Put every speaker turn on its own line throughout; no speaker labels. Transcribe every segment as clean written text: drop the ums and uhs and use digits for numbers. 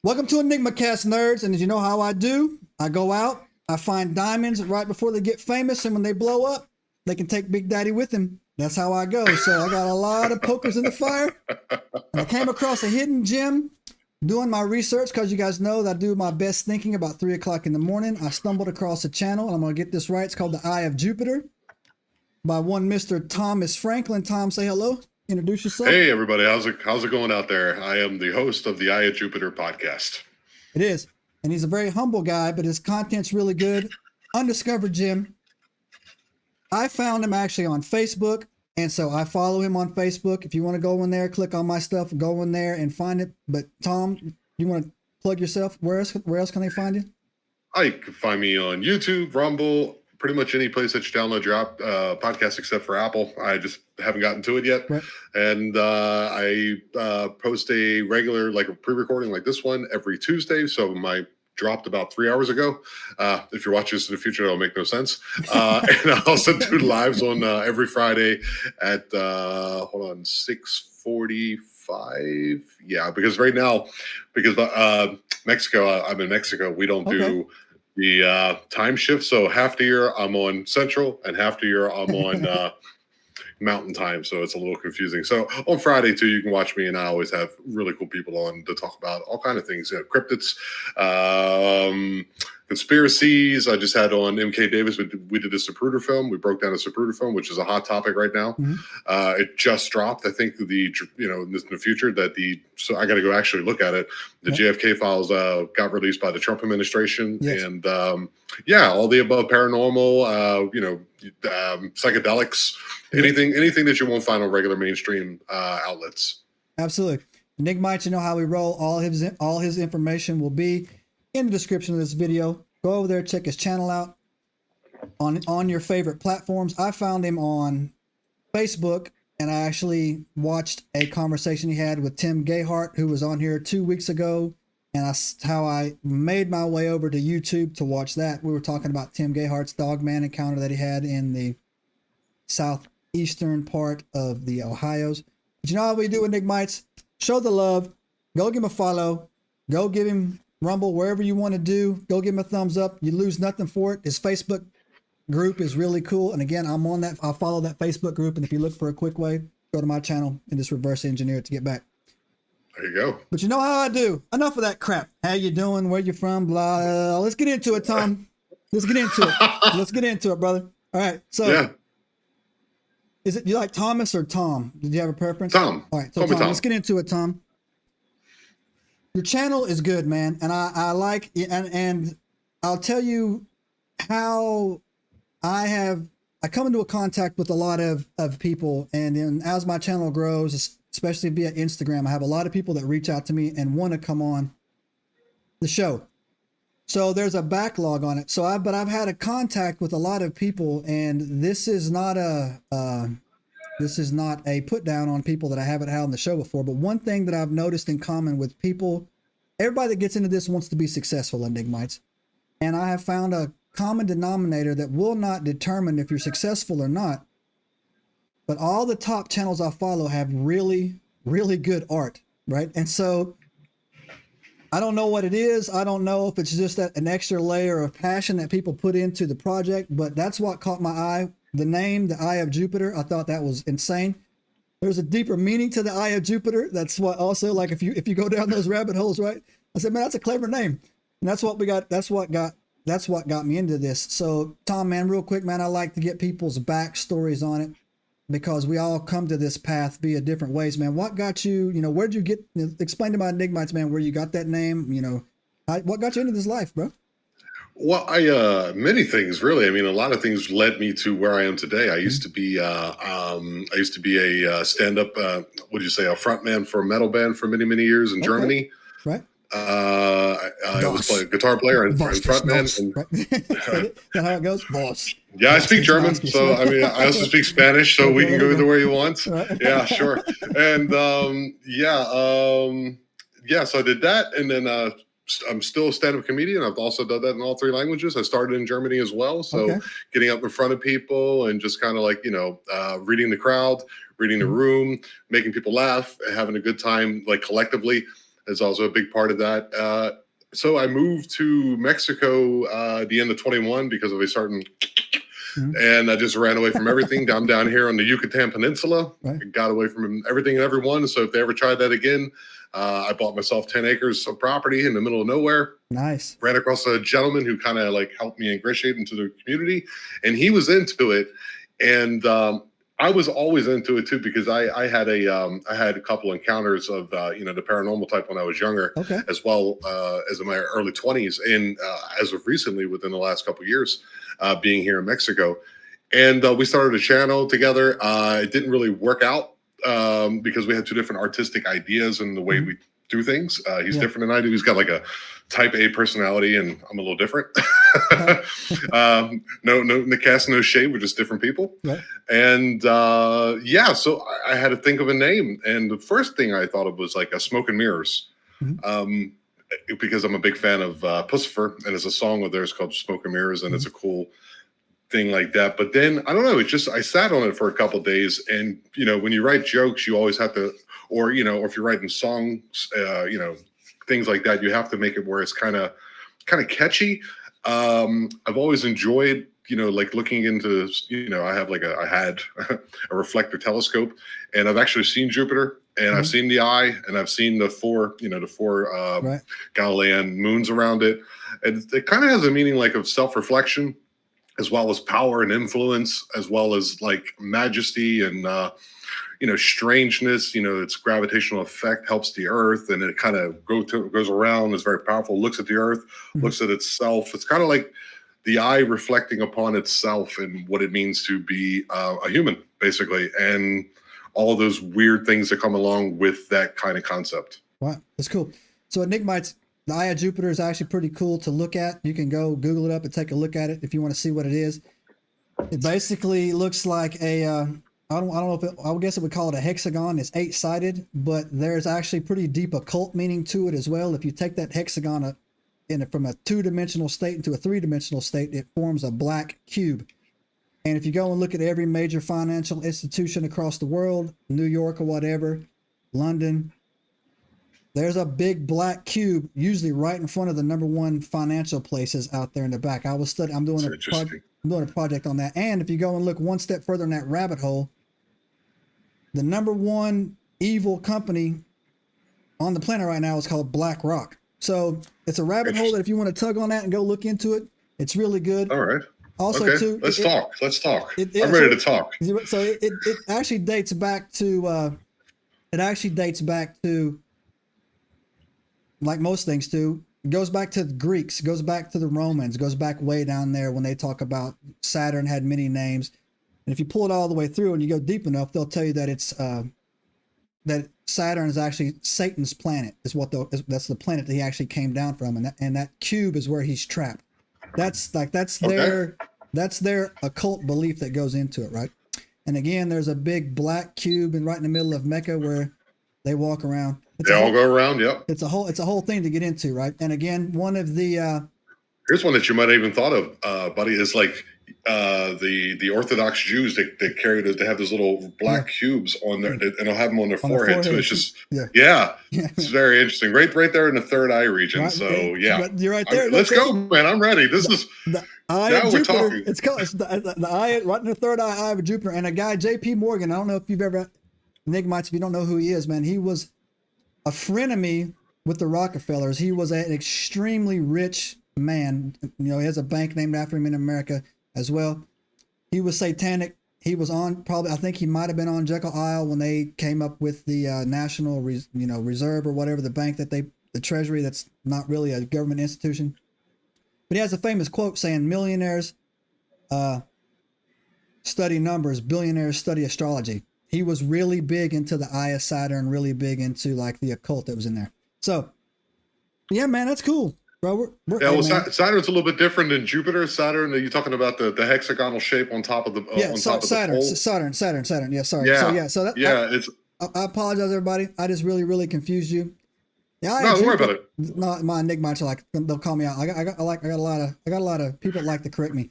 Welcome to EnigmaCast, nerds. And as you know how I do, I go out, I find diamonds right before they get famous, and when they blow up, they can take Big Daddy with them. That's how I go. So I got a lot of pokers in the fire. And I came across a hidden gem doing my research, because you guys know that I do my best thinking about 3 o'clock in the morning. I stumbled across a channel, and I'm going to get this right. It's called The Eye of Jupiter by one Mr. Thomas Franklin. Tom, say hello. Introduce yourself.
Hey, everybody. How's it going out there? I am the host of the Eye of Jupiter podcast.
It is. And he's a very humble guy, but his content's really good. Undiscovered gem. I found him actually on Facebook, and so I follow him on Facebook. If you want to go in there, click on my stuff, go in there and find it. But Tom, you want to plug yourself? Where else can they find you?
You can find me on YouTube, Rumble, pretty much any place that you download your podcast except for Apple. I just haven't gotten to it yet. Right. And I post a regular, like a pre-recording like this one every Tuesday. So my dropped about 3 hours ago. If you're watching this in the future, it'll make no sense. And I also do lives on every Friday at 6:45. Yeah, because right now, Mexico, I'm in Mexico. We don't do the time shift. So half the year I'm on Central, and half the year I'm on Mountain Time. So it's a little confusing. So on Friday too, you can watch me, and I always have really cool people on to talk about all kind of things. Cryptids, conspiracies. I just had on MK Davis. We did a Zapruder film. We broke down a Zapruder film, which is a hot topic right now. Mm-hmm. It just dropped. I think in the future so I got to go actually look at it. The JFK files got released by the Trump administration, and all the above paranormal, psychedelics, anything that you won't find on regular mainstream outlets.
Absolutely. Enigmites, you know how we roll. All his information will be in the description of this video. Go over there, check his channel out on your favorite platforms. I found him on Facebook, and I actually watched a conversation he had with Tim Gayhart, who was on here 2 weeks ago. And that's how I made my way over to YouTube to watch that. We were talking about Tim Gayhart's Dogman encounter that he had in the southeastern part of the Ohios. But you know how we do, Enigmites? Show the love. Go give him a follow. Go give him Rumble, wherever you want to do. Go give him a thumbs up. You lose nothing for it. His Facebook group is really cool. And again, I'm on that. I'll follow that Facebook group. And if you look for a quick way, go to my channel and just reverse engineer it to get back.
There you go.
But you know how I do. Enough of that crap. How you doing? Where you from? Blah. Let's get into it, Tom. Let's get into it. Let's get into it, brother. All right. So, is it you like Thomas or Tom? Did you have a preference?
Tom.
All right. So Tom, let's get into it, Tom. Your channel is good, man, and I like and I'll tell you how I come into a contact with a lot of people, and then as my channel grows, especially via Instagram, I have a lot of people that reach out to me and want to come on the show. So there's a backlog on it. So I've had a contact with a lot of people, and this is not a put down on people that I haven't had on the show before. But one thing that I've noticed in common with people, everybody that gets into this wants to be successful, Enigmites. And I have found a common denominator that will not determine if you're successful or not. But all the top channels I follow have really, really good art, right? And so I don't know what it is. I don't know if it's just an extra layer of passion that people put into the project, but that's what caught my eye. The name, The Eye of Jupiter, I thought that was insane. There's a deeper meaning to The Eye of Jupiter. That's what also, like, if you go down those rabbit holes, right? I said, man, that's a clever name. And that's what we got. That's what got me into this. So Tom, man, real quick, man, I like to get people's backstories on it, because we all come to this path via different ways, man. What got you, where'd you get, explain to my Enigmites, man, where you got that name, what got you into this life, bro?
Well, many things, really. I mean, a lot of things led me to where I am today. I used to be a stand-up, a frontman for a metal band for many, many years in Germany.
Right.
I was a guitar player and frontman.
Right. Is that how it goes? Boss.
Yeah, I speak German, so I mean, I also speak Spanish, so we can go either way you want. Right. Yeah, sure. And so I did that, and then I'm still a stand-up comedian. I've also done that in all 3 languages. I started in Germany as well, so getting up in front of people and just kind of like reading the crowd, reading the room, making people laugh, having a good time, like collectively. is also a big part of that. So I moved to Mexico at the end of 21 because of a certain, and I just ran away from everything. I'm down here on the Yucatan Peninsula. Right. I got away from everything and everyone. So if they ever try that again, I bought myself 10 acres of property in the middle of nowhere.
Nice.
Ran across a gentleman who kind of like helped me ingratiate into the community, and he was into it. And I was always into it too, because I had a couple encounters of the paranormal type when I was younger, as well as in my early 20s, and as of recently within the last couple of years, being here in Mexico. And we started a channel together. It didn't really work out because we had two different artistic ideas and the way we do things. He's different than I do. He's got like a type A personality, and I'm a little different. No cast, no shade. We're just different people. Right. And so I had to think of a name. And the first thing I thought of was like a Smoke and Mirrors. Because I'm a big fan of Pussifer, and there's a song of theirs called Smoke and Mirrors, and it's a cool thing like that. But then I don't know, I sat on it for a couple of days, and when you write jokes, you always have to, or if you're writing songs, things like that, you have to make it where it's kind of catchy. I've always enjoyed like looking into I had a reflector telescope, and I've actually seen Jupiter, and I've seen the eye, and I've seen the four Galilean moons around it, and it kind of has a meaning like of self-reflection, as well as power and influence, as well as like majesty and strangeness. Its gravitational effect helps the earth, and it kind of goes around, is very powerful, looks at the earth, looks at itself. It's kind of like the eye reflecting upon itself and what it means to be a human, basically, and all those weird things that come along with that kind of concept.
Wow, that's cool. So Enigmites, the Eye of Jupiter is actually pretty cool to look at. You can go Google it up and take a look at it if you want to see what it is. It basically looks like a, I don't know if I would guess it would call it a hexagon. It's 8-sided, but there's actually pretty deep occult meaning to it as well. If you take that hexagon from a 2-dimensional state into a 3-dimensional state, it forms a black cube. And if you go and look at every major financial institution across the world, New York or whatever, London, there's a big black cube, usually right in front of the #1 financial places out there in the back. I'm doing a project on that. And if you go and look one step further in that rabbit hole, the #1 evil company on the planet right now is called BlackRock. So it's a rabbit hole that if you want to tug on that and go look into it, it's really good.
All right.
Also,
okay. Let's talk. I'm ready to talk.
So it actually dates back to, like most things do, it goes back to the Greeks, goes back to the Romans, goes back way down there when they talk about Saturn had many names. And if you pull it all the way through and you go deep enough, they'll tell you that it's that Saturn is actually Satan's planet. That's the planet that he actually came down from, and that cube is where he's trapped. That's their occult belief that goes into it, right? And again, there's a big black cube right in the middle of Mecca where they walk around.
They all go around, yep.
It's a whole thing to get into, right? And again, one of the
here's one that you might have even thought of, buddy, is like the Orthodox Jews they have those little black cubes on their, and they'll have them on their forehead too. It's just it's very interesting. Right there in the third eye region. Right, so yeah,
you're right there.
Let's go, man. I'm ready. This is
the eye of Jupiter. It's called the eye right in the third eye of Jupiter. And a guy, J.P. Morgan. I don't know if you've ever Enigmites. If you don't know who he is, man, he was a frenemy with the Rockefellers. He was an extremely rich man. He has a bank named after him in America as well. He was satanic. He was on I think he might have been on Jekyll Isle when they came up with the National Reserve or whatever, the bank the Treasury that's not really a government institution. But he has a famous quote saying, millionaires study numbers, billionaires study astrology. He was really big into the Eye of Saturn, really big into like the occult that was in there. So yeah, man, that's cool. Bro,
Saturn's a little bit different than Jupiter. Saturn, are you talking about the hexagonal shape on top of the
Saturn. Yeah, sorry. I apologize, everybody. I just really confused you. Yeah,
don't worry about it.
No, my Enigmites are like, they'll call me out. I got a lot of people that like to correct me.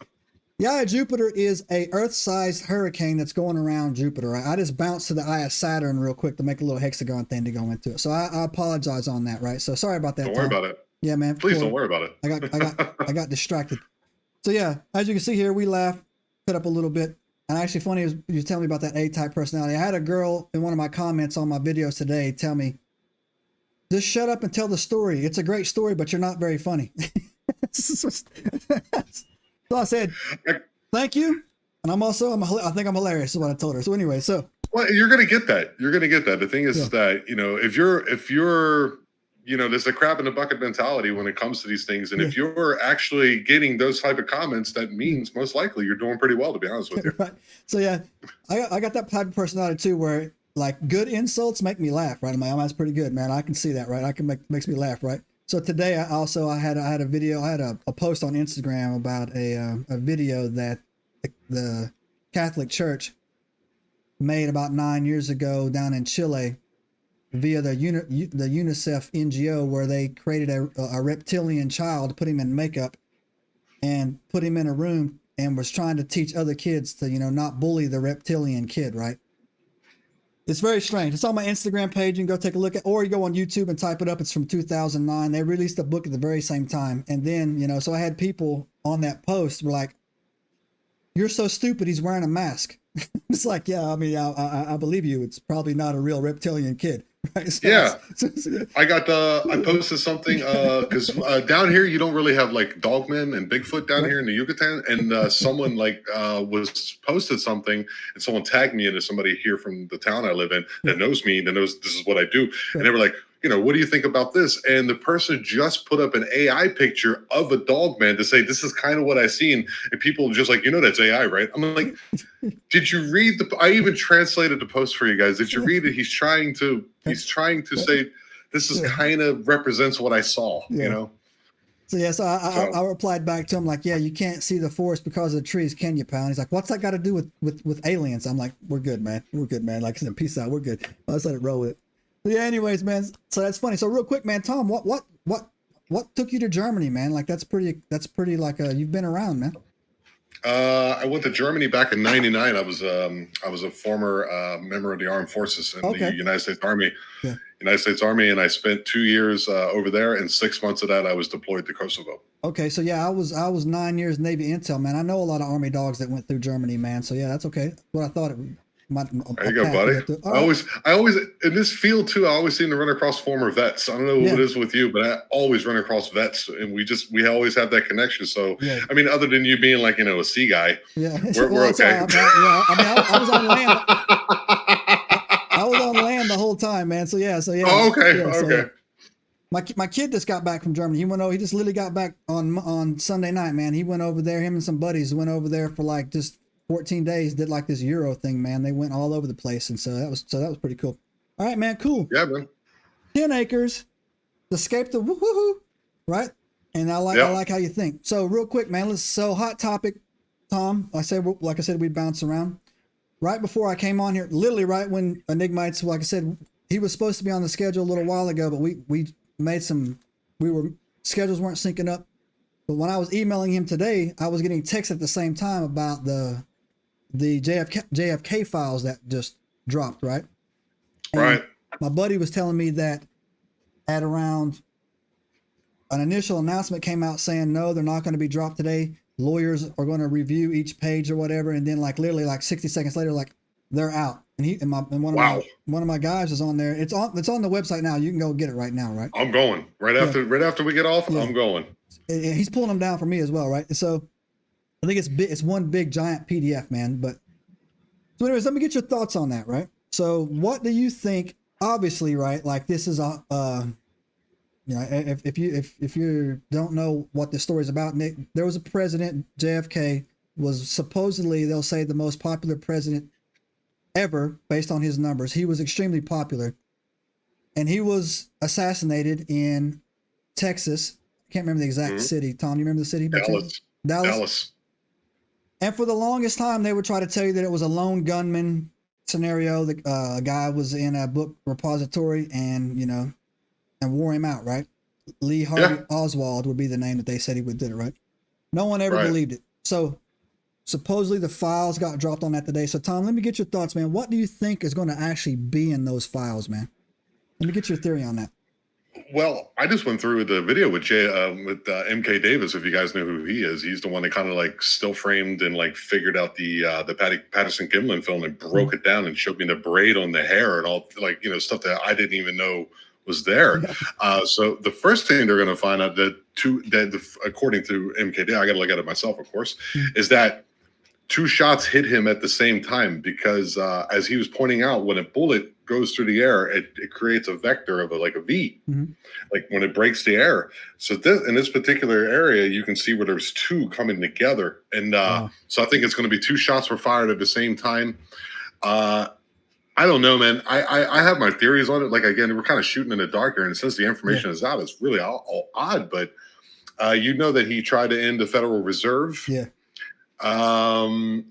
The Eye of Jupiter is a Earth-sized hurricane that's going around Jupiter. Right? I just bounced to the Eye of Saturn real quick to make a little hexagon thing to go into it. So I apologize on that, right? So sorry about that.
Don't worry about it.
Yeah, man.
Please don't worry about it.
I got distracted. So yeah, as you can see here, we laughed, put up a little bit. And actually funny is you telling me about that A-type personality. I had a girl in one of my comments on my videos today tell me, just shut up and tell the story. It's a great story, but you're not very funny. So I said, thank you. And I think I'm hilarious is what I told her. So anyway,
well, you're going to get that. You're going to get that. The thing is that, if you're, there's a crab in the bucket mentality when it comes to these things. And if you're actually getting those type of comments, that means most likely you're doing pretty well, to be honest with you.
Right. So yeah, I got that type of personality too, where like good insults make me laugh, right? I'm like, oh, that's pretty good, man. I can see that, right? Makes me laugh, right? So today I had a video, I had a post on Instagram about a video that the Catholic Church made about 9 years ago down in Chile via the UNICEF NGO, where they created a reptilian child, put him in makeup and put him in a room and was trying to teach other kids to, not bully the reptilian kid, right? It's very strange. It's on my Instagram page. You can go take a look at, or you go on YouTube and type it up. It's from 2009. They released the book at the very same time. And then, so I had people on that post were like, you're so stupid, he's wearing a mask. It's like, yeah, I mean, I believe you. It's probably not a real reptilian kid. Right? So
yeah. I posted something because down here you don't really have like Dogman and Bigfoot down here in the Yucatan, and someone was posted something, and someone tagged me into somebody here from the town I live in that knows me, that knows this is what I do, and they were like, what do you think about this? And the person just put up an AI picture of a Dogman to say, this is kind of what I seen. And people just like, that's AI, right? I'm like, did you read I even translated the post for you guys. Did you read it? He's trying to say, this is kind of represents what I saw,
So yeah, so I replied back to him like, yeah, you can't see the forest because of the trees, can you, pal? And he's like, what's that got to do with aliens? I'm like, we're good, man. We're good, man. Like I said, peace out. We're good. Let's let it roll with it. Yeah, anyways, man. So that's funny. So real quick, man, Tom, what took you to Germany, man? Like that's pretty like you've been around, man.
I went to Germany back in '99. I was a former member of the armed forces in the United States Army. Yeah. United States Army, and I spent 2 years over there, and 6 months of that I was deployed to Kosovo. Okay, so yeah, I was 9 years Navy intel, man. I know a lot of Army dogs that went through Germany, man. So yeah, that's okay. What I thought it there you go, buddy. I always in this field too. I always seem to run across former vets. I don't know what it is with you, but I always run across vets, and we always have that connection. So I mean, other than you being like a sea guy, we're okay.
I was on land. I was on land the whole time, man. So yeah.
Oh, okay. Okay.
My kid just got back from Germany. He just literally got back on Sunday night, man. He went over there. Him and some buddies went over there for like just 14 days, did like this Euro thing, man. They went all over the place, and so that was pretty cool. All right, man, cool.
Yeah, man.
10 acres, escaped the woohoo, right? And I like how you think. So real quick, man, so hot topic, Tom. Like I said, we bounce around. Right before I came on here, literally right when Enigmites, like I said, he was supposed to be on the schedule a little while ago, but we made schedules weren't syncing up. But when I was emailing him today, I was getting texts at the same time about the JFK files that just dropped, right? And my buddy was telling me that at around an initial announcement came out saying, no, they're not going to be dropped today. Lawyers are going to review each page or whatever. And then like literally like 60 seconds later, like they're out. And one of my guys is on there. It's on the website now. You can go get it right now, right?
I'm going right after we get off. Yeah. I'm going.
And he's pulling them down for me as well, right? So I think it's one big giant PDF, man. But so anyways, let me get your thoughts on that, right? So what do you think? Obviously, right? Like this is if you don't know what the story is about, Nick, there was a president, JFK, was supposedly, they'll say, the most popular president ever based on his numbers. He was extremely popular, and he was assassinated in Texas. I can't remember the exact city. Tom, you remember the city?
Dallas.
And for the longest time, they would try to tell you that it was a lone gunman scenario. The guy was in a book repository and wore him out, right? Lee Harvey Oswald would be the name that they said he would do it, right? No one ever believed it. So supposedly the files got dropped on that today. So Tom, let me get your thoughts, man. What do you think is going to actually be in those files, man? Let me get your theory on that.
Well, I just went through the video with MK Davis. If you guys know who he is, he's the one that kind of like still framed and like figured out the Patterson Gimlin film and broke it down and showed me the braid on the hair and all, like, you know, stuff that I didn't even know was there. So the first thing they're going to find out according to MK Davis, I got to look at it myself, of course, is that 2 shots hit him at the same time because as he was pointing out, when a bullet goes through the air, it creates a vector of like a V, like when it breaks the air. So in this particular area, you can see where there's 2 coming together. And so I think it's going to be 2 shots were fired at the same time. I don't know, man. I have my theories on it. Like, again, we're kind of shooting in the dark here. And since the information is out, it's really all odd. But you know that he tried to end the Federal Reserve.
Yeah.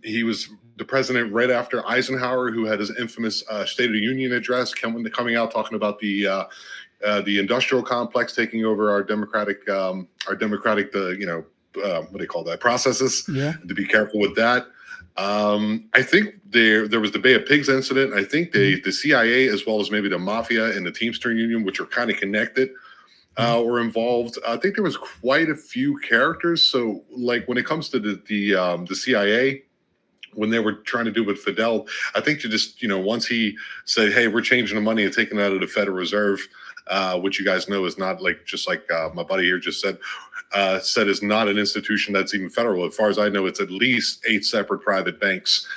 He was the president right after Eisenhower, who had his infamous State of the Union address, coming out talking about the industrial complex taking over our democratic, what do they call that? Processes.
Yeah.
To be careful with that. I think there was the Bay of Pigs incident. I think the CIA, as well as maybe the Mafia and the Teamster Union, which are kind of connected, were involved. I think there was quite a few characters. So, like when it comes to the CIA, when they were trying to do with Fidel, I think once he said, "Hey, we're changing the money and taking it out of the Federal Reserve," which you guys know is not like my buddy here just said is not an institution that's even federal. As far as I know, it's at least 8 separate private banks,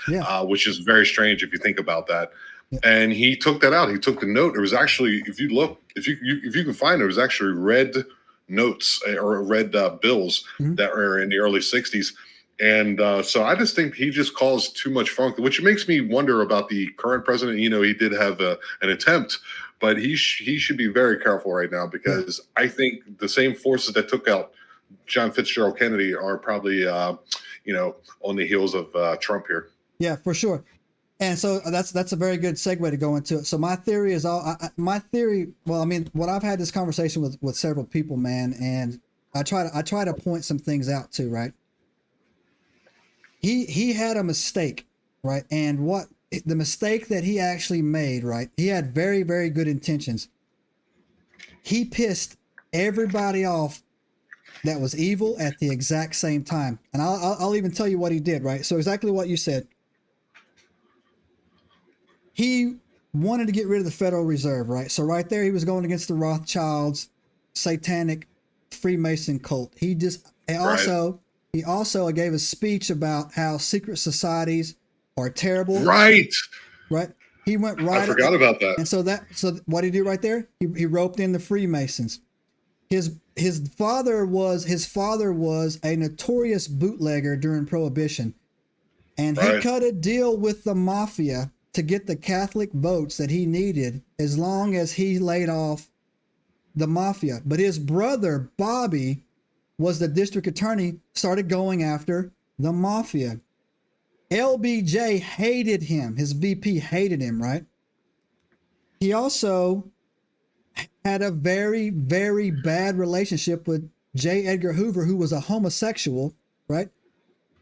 which is very strange if you think about that. Yeah. And he took that out. He took the note. It was actually, if you look, if you can find it, it was actually red notes or red bills that were in the early 60s. And so I just think he just caused too much funk, which makes me wonder about the current president. You know, he did have an attempt, but he should be very careful right now because I think the same forces that took out John Fitzgerald Kennedy are probably, on the heels of Trump here. Yeah,
for sure. And so that's a very good segue to go into it. So my theory is well, I mean, what I've had this conversation with several people, man, and I try to point some things out too, right? He had a mistake, right? And what the mistake that he actually made, right? He had very, very good intentions. He pissed everybody off that was evil at the exact same time. And I'll even tell you what he did, right? So exactly what you said. He wanted to get rid of the Federal Reserve, right? So right there, he was going against the Rothschilds, satanic Freemason cult. He also gave a speech about how secret societies are terrible.
Right.
He went right.
I forgot about that.
And so what did he do right there? He roped in the Freemasons. His father was a notorious bootlegger during Prohibition, and he cut a deal with the Mafia to get the Catholic votes that he needed as long as he laid off the Mafia. But his brother Bobby was the district attorney, started going after the Mafia. LBJ hated him. His VP hated him, right? He also had a very, very bad relationship with J. Edgar Hoover, who was a homosexual, right?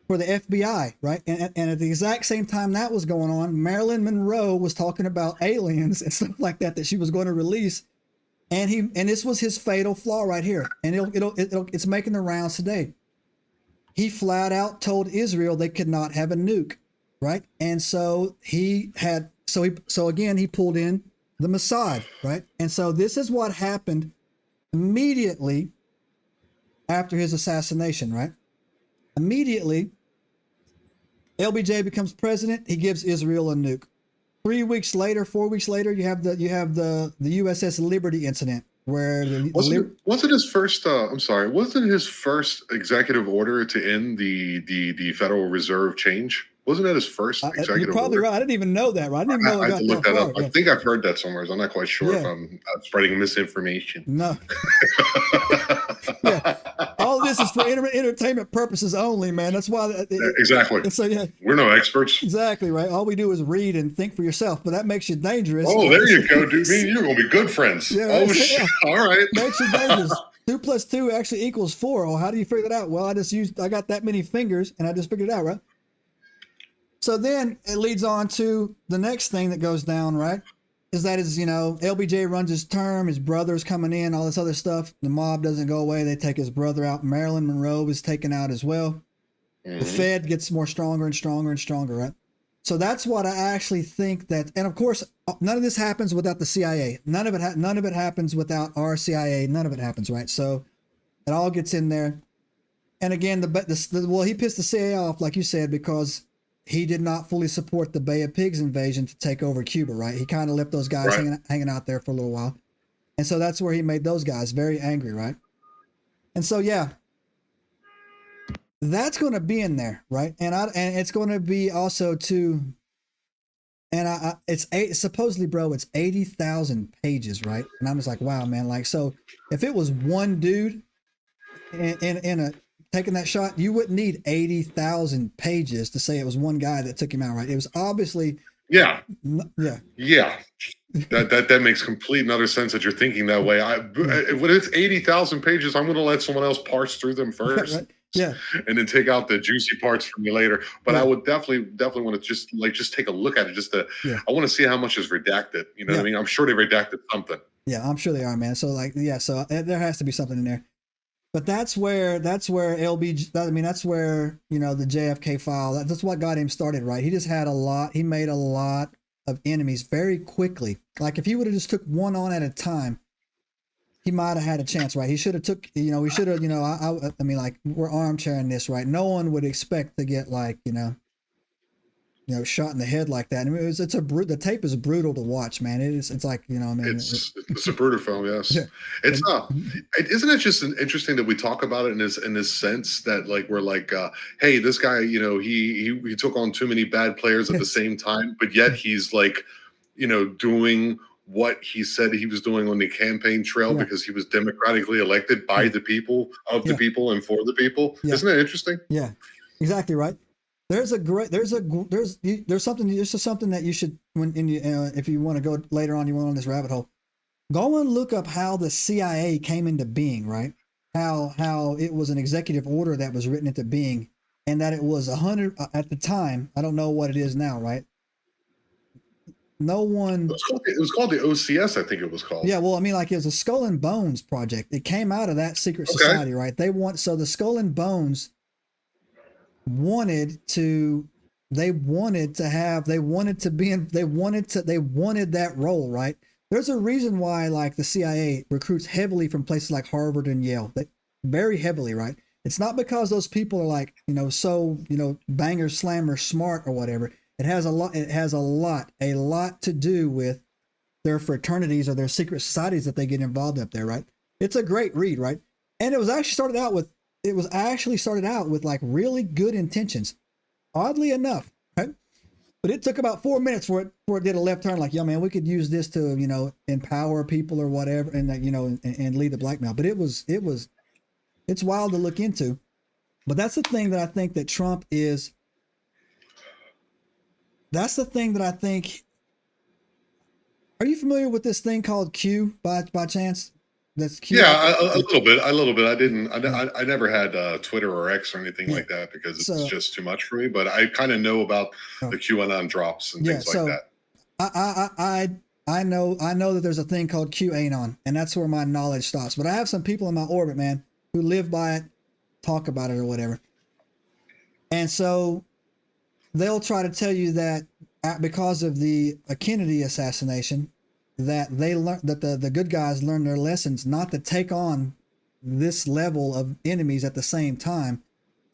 For the FBI, right? And at the exact same time that was going on, Marilyn Monroe was talking about aliens and stuff like that she was going to release. And this was his fatal flaw right here. And it's making the rounds today. He flat out told Israel they could not have a nuke, right? And so he pulled in the Mossad, right? And so this is what happened immediately after his assassination, right? Immediately, LBJ becomes president. He gives Israel a nuke. 4 weeks later, you have the USS Liberty incident where
wasn't his first. Wasn't his first executive order to end the Federal Reserve change? Wasn't that his first executive order?
You're probably right. I didn't even know that. Right? I didn't even know
I have to look that up. Yeah. I think I've heard that somewhere. I'm not quite sure if I'm spreading misinformation.
No. All this is for entertainment purposes only, man. That's why.
Exactly.
So,
we're no experts.
Exactly, right? All we do is read and think for yourself, but that makes you dangerous.
Oh, there you go, dude. Me and you are going to be good friends.
Yeah,
all right.
Makes you dangerous. 2 + 2 actually equals 4. Oh, how do you figure that out? Well, I got that many fingers and I just figured it out, right? So then it leads on to the next thing that goes down, right? Is that is, LBJ runs his term, his brother's coming in, all this other stuff. The mob doesn't go away. They take his brother out. Marilyn Monroe is taken out as well. Mm-hmm. The Fed gets more stronger and stronger and stronger, right? So that's what I actually think that, and of course, none of this happens without the CIA. None of it happens without our CIA. None of it happens, right? So it all gets in there. And again, he pissed the CIA off, like you said, because he did not fully support the Bay of Pigs invasion to take over Cuba, right? He kind of left those guys hanging out there for a little while. And so that's where he made those guys very angry, right? And so, yeah, that's going to be in there, right? And it's going to be also too, and supposedly, bro, it's 80,000 pages, right? And I'm just like, wow, man. Like, so if it was one dude in taking that shot, you wouldn't need 80,000 pages to say it was one guy that took him out, right? It was obviously.
Yeah. That makes complete and utter sense that you're thinking that way. When it's 80,000 pages, I'm going to let someone else parse through them first.
Right. Yeah.
And then take out the juicy parts from you later. But I would definitely want to just take a look at it. I want to see how much is redacted. You know what I mean? I'm sure they redacted something. Yeah, I'm sure they are, man. So so there has to be something in there. But that's where LBJ, that's where, the JFK file, that's what got him started, right? He just had he made a lot of enemies very quickly. Like if he would have just took one on at a time, he might have had a chance, right? He should have took, we're armchairing this, right? No one would expect to get shot in the head like that. I mean, the tape is brutal to watch, man. It's like, it's a Zapruder film. Yes. Yeah. Isn't it just interesting that we talk about it in this sense that we're like, hey, this guy, he took on too many bad players at the same time, but yet he's doing what he said he was doing on the campaign trail because he was democratically elected by the people, of the people, and for the people. Yeah. Isn't that interesting?
Yeah, exactly right. There's something that you should, if you want to go later on, you want on this rabbit hole, go and look up how the CIA came into being, right? How it was an executive order that was written into being, and that it was 100 at the time. I don't know what it is now, right? No one.
It was called the OCS, I think it was called.
Yeah, well, it was a Skull and Bones project. It came out of that secret society, right? So the Skull and Bones wanted that role, right? There's a reason why the CIA recruits heavily from places like Harvard and Yale, very heavily, right? It's not because those people are banger slammer smart or whatever. It has a lot to do with their fraternities or their secret societies that they get involved up there, right? It's a great read, right? And it was actually started out with really good intentions, oddly enough, right? But it took about 4 minutes for it did a left turn, like, yeah, man, we could use this to, empower people or whatever, and and lead the blackmail. But it's wild to look into. But that's the thing that I think that Trump is. That's the thing that I think. Are you familiar with this thing called Q by chance? That's Q.
Yeah, a little bit. I never had Twitter or X or anything like that because it's just too much for me. But I kind of know about the QAnon drops and things like
that. I know that there's a thing called QAnon, and that's where my knowledge stops. But I have some people in my orbit, man, who live by it, talk about it or whatever. And so they'll try to tell you that because of the Kennedy assassination, that they learned that the good guys learned their lessons not to take on this level of enemies at the same time,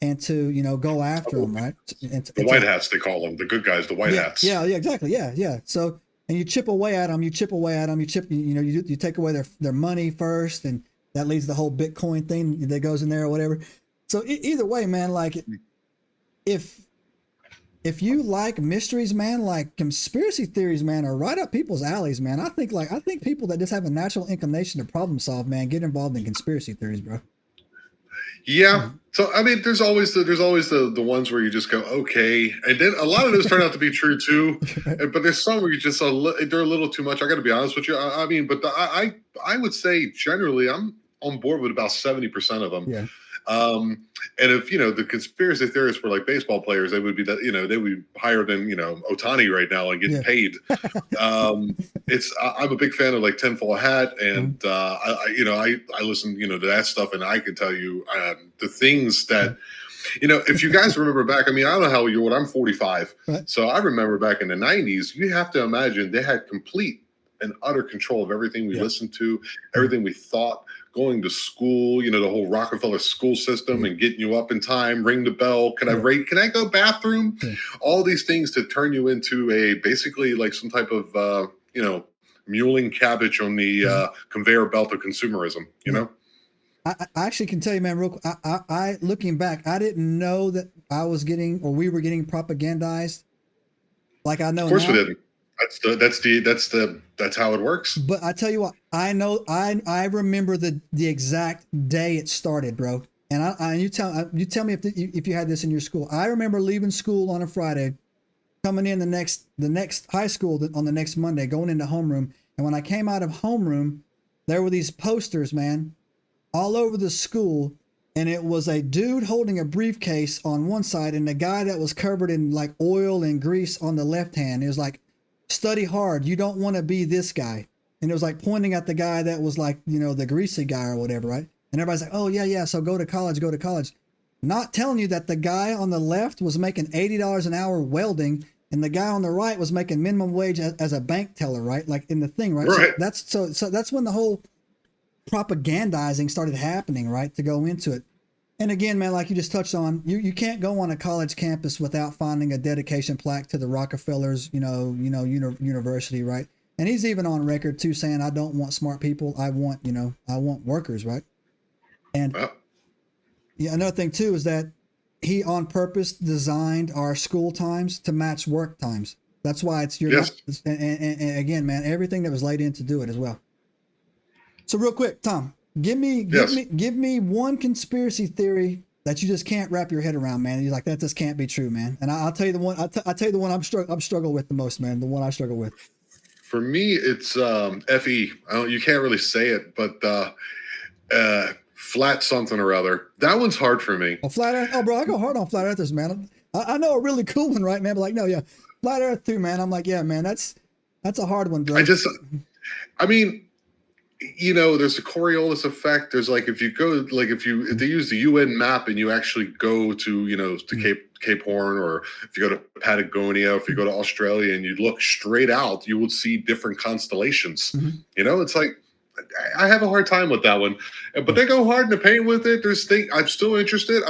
and to go after them, right?
The white hats, they call them, the good guys, the white hats.
Yeah, exactly. Yeah. So, and you chip away at them. You take away their money first, and that leads the whole Bitcoin thing that goes in there or whatever. So either way, man, if you like mysteries, man, conspiracy theories, man, are right up people's alleys, man. I think people that just have a natural inclination to problem solve, man, get involved in conspiracy theories, bro.
Yeah. So there's always the ones where you just go, okay, and then a lot of those turn out to be true too. But there's some where you just they're a little too much. I got to be honest with you. I would say generally I'm on board with about 70% of them.
Yeah.
And if, the conspiracy theorists were like baseball players, they would be that, they would be higher than, Otani right now and getting paid. I'm a big fan of like Tinfoil Hat, and I listen, to that stuff, and I can tell you the things that, if you guys remember back, I don't know how you're old, I'm 45. Right. So I remember back in the 90s, you have to imagine they had complete and utter control of everything we listened to, everything we thought, going to school, the whole Rockefeller school system and getting you up in time, ring the bell. Can I go bathroom? All these things to turn you into basically like some type of, muling cabbage on the conveyor belt of consumerism, know?
I actually can tell you, man, real quick, I looking back, I didn't know that we were getting propagandized like I know now.
Of course we didn't. That's how it works.
But I tell you what, I know, I remember the exact day it started, bro. And you tell me if you had this in your school. I remember leaving school on a Friday, coming in the next high school on the next Monday, going into homeroom. And when I came out of homeroom, there were these posters, man, all over the school. And it was a dude holding a briefcase on one side and a guy that was covered in like oil and grease on the left hand. It was like, study hard. You don't want to be this guy. And it was like pointing at the guy that was like, the greasy guy or whatever, right? And everybody's like, oh, yeah. So go to college. Not telling you that the guy on the left was making $80 an hour welding, and the guy on the right was making minimum wage as a bank teller, right? Like in the thing, right?
Right.
So that's when the whole propagandizing started happening, right? To go into it. And again, man, like you just touched on, you can't go on a college campus without finding a dedication plaque to the Rockefellers, university, right? And he's even on record too saying, I don't want smart people. I want workers, right? And another thing too is that he on purpose designed our school times to match work times. That's why it's and again, man, everything that was laid in to do it as well. So real quick, Tom, give me one conspiracy theory that you just can't wrap your head around, man. You're like, that just can't be true, man. And I'll tell you the one. I'll tell you the one I'm struggle with the most, man. The one I struggle with.
For me, it's FE. You can't really say it, but flat something or other. That one's hard for me.
Oh, flat Earth. Oh, bro, I go hard on flat earthers, man. I know a really cool one, right, man? But like, no, yeah, flat Earth too, man. I'm like, yeah, man, that's a hard one, bro.
there's a Coriolis effect. There's like, if they use the UN map and you actually go to, to Cape Horn, or if you go to Patagonia, if you go to Australia and you look straight out, you will see different constellations. Mm-hmm. It's like, I have a hard time with that one, but they go hard in the paint with it. I'm still interested.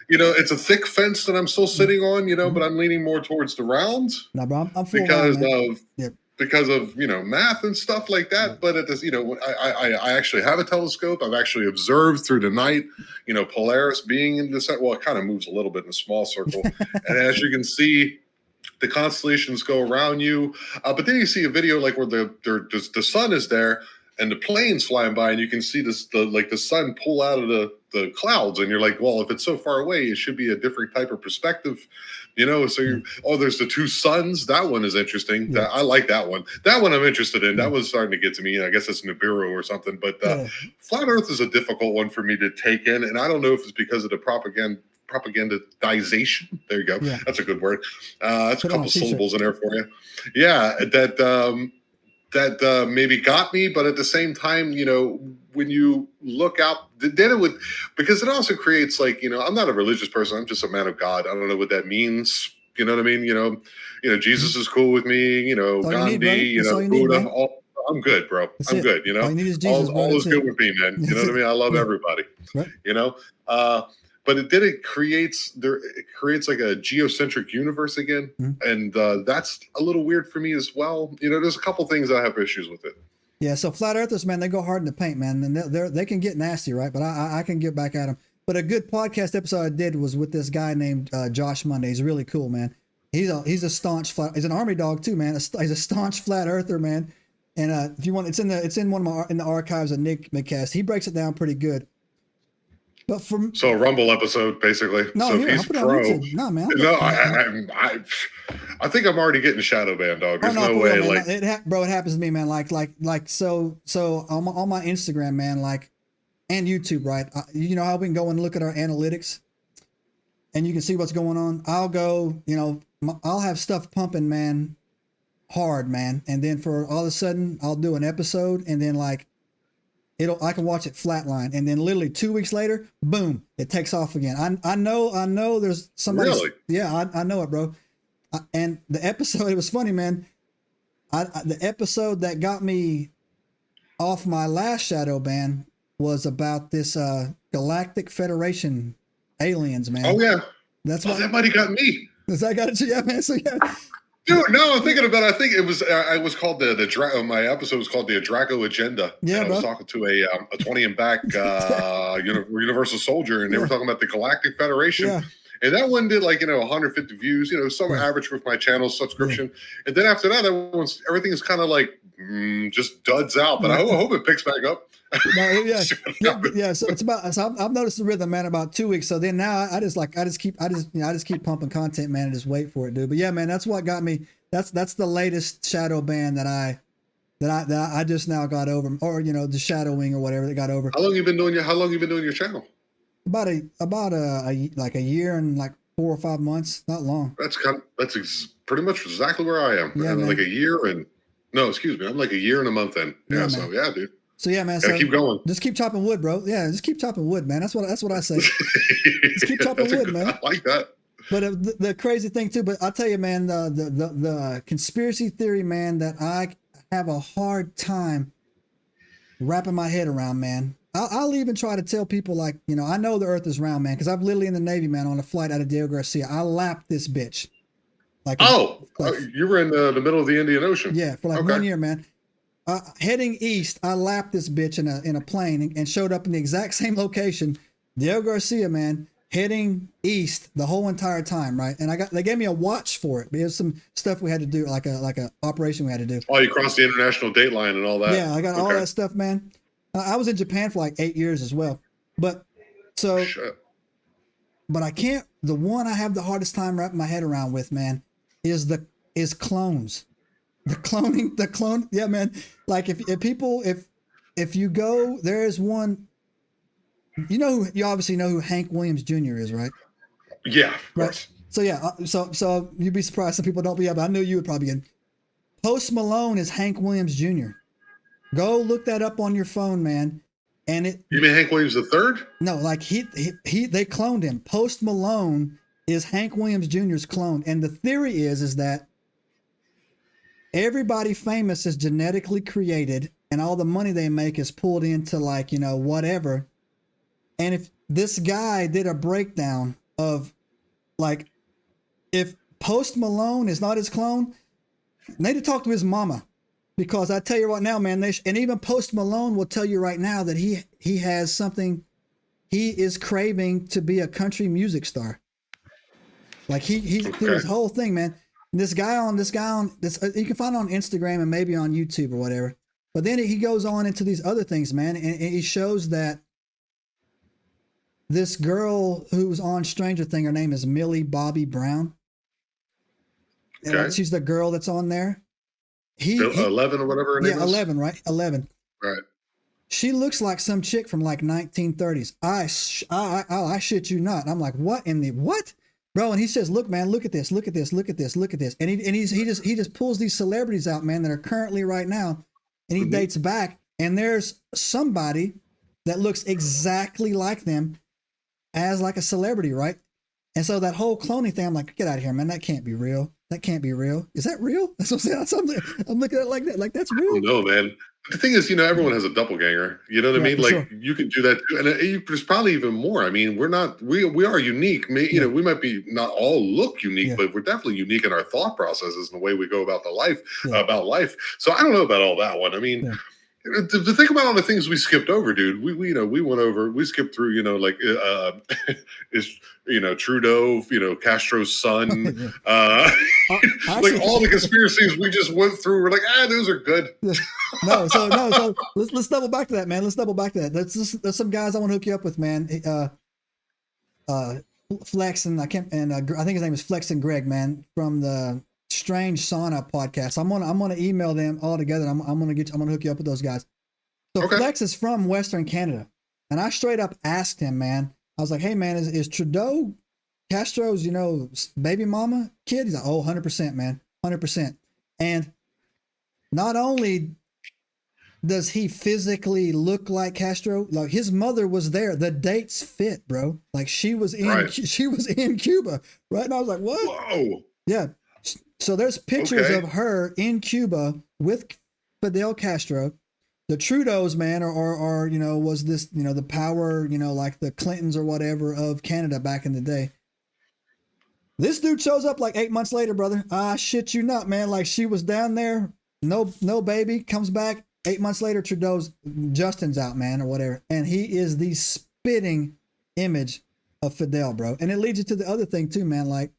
It's a thick fence that I'm still sitting on, but I'm leaning more towards the round.
No, bro, I'm
because of math and stuff like that. But at this, I actually have a telescope. I've actually observed through the night, Polaris being in this. Well, it kind of moves a little bit in a small circle, and as you can see, the constellations go around you. But then you see a video like where the sun is there and the plane's flying by, and you can see the sun pull out of the clouds, and you're like, well, if it's so far away, it should be a different type of perspective. So there's the two suns. That one is interesting. Yeah. I like that one. That one I'm interested in. That one's starting to get to me. I guess it's Nibiru or something. But flat Earth is a difficult one for me to take in, and I don't know if it's because of the propagandization. There you go. Yeah. That's a good word. That's a couple syllables in there for you. Yeah, that maybe got me, but at the same time, when you look out, then it would, because it also creates like, I'm not a religious person. I'm just a man of God. I don't know what that means. You know what I mean? Jesus is cool with me. Gandhi, Buddha. I'm good, bro. I'm good.
All you need is Jesus,
all is good with me, man. You know what I mean? I love everybody. Right. But it creates like a geocentric universe again, and that's a little weird for me as well. There's a couple things I have issues with it.
Yeah, so flat earthers, man, they go hard in the paint, man, and they can get nasty, right? But I can get back at them. But a good podcast episode I did was with this guy named Josh Monday. He's really cool, man. He's a staunch he's an army dog too, man. He's a staunch flat earther, man. And if you want, it's in the archives of EnigmaCast. He breaks it down pretty good. But
so a Rumble episode, basically.
No,
so
if he's pro, no, man.
I think I'm already getting shadow banned, dog. There's no way.
Man, it happens to me, man. Like so on my Instagram, man. Like and YouTube, right? You know how we can go and look at our analytics and you can see what's going on. I'll go, you know, I'll have stuff pumping, man, hard, man. And then for all of a sudden I'll do an episode and then like I can watch it flatline. And then literally 2 weeks later, boom, it takes off again. I know there's somebody.
Really?
Yeah, I know it, bro. And the episode, it was funny, man. The episode that got me off my last shadow ban was about this Galactic Federation aliens, man.
Oh yeah,
that's why
that might have got me.
Does that got it? Yeah, man. So yeah,
dude. No, I'm thinking about it. I think it was. I was called the Draco. My episode was called the Draco Agenda.
Yeah,
and I was talking to a 20 and back Universal Soldier, and they were talking about the Galactic Federation.
Yeah.
And that one did like 150 views, some average with my channel subscription. And then after that, everything is kind of like just duds out. But I hope it picks back up.
Yeah. So it's about. So I've noticed the rhythm, man, about 2 weeks. So then now I just keep pumping content, man, and just wait for it, dude. But yeah, man, that's what got me. That's the latest shadow ban that I just now got over, or the shadowing or whatever that got over.
How long you been doing your channel?
About a year and like 4 or 5 months. Not long.
That's pretty much exactly where I am.
Yeah,
I'm like a year and I'm like a year and a month in. Yeah, so yeah, dude.
So yeah, man.
Gotta keep going.
Just keep chopping wood, bro. Yeah, just keep chopping wood, man. That's what I say. Just keep chopping wood, man.
I like that.
But the crazy thing too. But I'll tell you, man, the conspiracy theory, man, that I have a hard time wrapping my head around, man. I'll even try to tell people, like, I know the Earth is round, man, because I've literally in the Navy, man, on a flight out of Diego Garcia, I lapped this bitch. Like,
you were in the middle of the Indian Ocean.
Yeah, for like 1 year, man. Heading east, I lapped this bitch in a plane and showed up in the exact same location, Diego Garcia, man, heading east the whole entire time, right? And they gave me a watch for it. There's some stuff we had to do, like a operation we had to do.
Oh, you crossed the international date line and all that.
Yeah, I got all that stuff, man. I was in Japan for like 8 years as well. But I can't, the one I have the hardest time wrapping my head around with, man, is clones. The clone. Yeah, man. Like if you go, there is one, you obviously know who Hank Williams Jr. is, right?
Yeah, of course.
So yeah, so you'd be surprised some people don't be, but I knew you would probably get. Post Malone is Hank Williams Jr. Go look that up on your phone, man. And
you mean Hank Williams III?
No, like they cloned him. Post Malone is Hank Williams Jr.'s clone, and the theory is that everybody famous is genetically created, and all the money they make is pulled into like whatever. And if this guy did a breakdown of like if Post Malone is not his clone, they need to talk to his mama. Because I tell you right now, man, and even Post Malone will tell you right now that he has something, he is craving to be a country music star. Like he through his whole thing, man. And this guy on this, you can find it on Instagram and maybe on YouTube or whatever. But then he goes on into these other things, man, and he shows that this girl who was on Stranger Things, her name is Millie Bobby Brown. Okay. And she's the girl that's on there.
11 or whatever her name is?
11, right? 11.
Right.
She looks like some chick from like 1930s. I shit you not. I'm like, what in the what? Bro, and he says, look, man, look at this, look at this, look at this, look at this. And he just pulls these celebrities out, man, that are currently right now, and he dates back, and there's somebody that looks exactly like them as like a celebrity, right? And so that whole cloning thing, I'm like, get out of here, man. That can't be real. That can't be real. Is that real? That's what I'm saying. I'm looking at it like that. Like, that's real.
No, man. The thing is, everyone has a doppelganger. You know what I mean? Like, sure. You can do that too. And there's probably even more. I mean, we are unique. We might be not all look unique, but we're definitely unique in our thought processes and the way we go about about life. So I don't know about all that one. I mean, to think about all the things we skipped over, dude. We skipped through, Trudeau, Castro's son, like all the conspiracies we just went through. We're like, those are good.
So let's double back to that, man. Let's double back to that. There's some guys I want to hook you up with, man. Flex and I think his name is Flex and Greg, man, from the Strange Sauna podcast. I'm gonna email them all together. I'm gonna hook you up with those guys. So Flex is from Western Canada, And I straight up asked him, man, I was like, hey, man, is Trudeau Castro's, baby mama kid? He's like, oh, 100%, man, 100%. And not only does he physically look like Castro, like his mother was there. The dates fit, bro. Like she was in Cuba, right? And I was like, what?
Whoa.
Yeah. So there's pictures of her in Cuba with Fidel Castro. The Trudeaus, man, are was this, the power, like the Clintons or whatever of Canada back in the day. This dude shows up like 8 months later, brother. I shit you not, man. Like she was down there, no baby, comes back 8 months later. Justin's out, man, or whatever, and he is the spitting image of Fidel, bro. And it leads you to the other thing too, man. Like,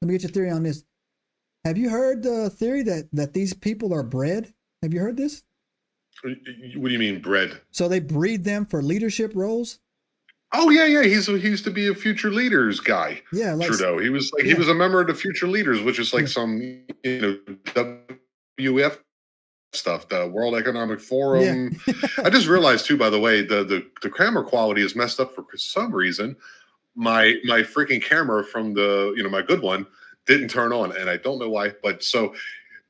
let me get your theory on this. Have you heard the theory that these people are bred? Have you heard this?
What do you mean bred?
So they breed them for leadership roles?
Oh yeah. He used to be a future leaders guy.
Yeah, like
Trudeau. He was he was a member of the future leaders, which is like some WF stuff, the World Economic Forum.
Yeah.
I just realized too, by the way, the camera quality is messed up for some reason. My freaking camera from the my good one didn't turn on, and I don't know why. But so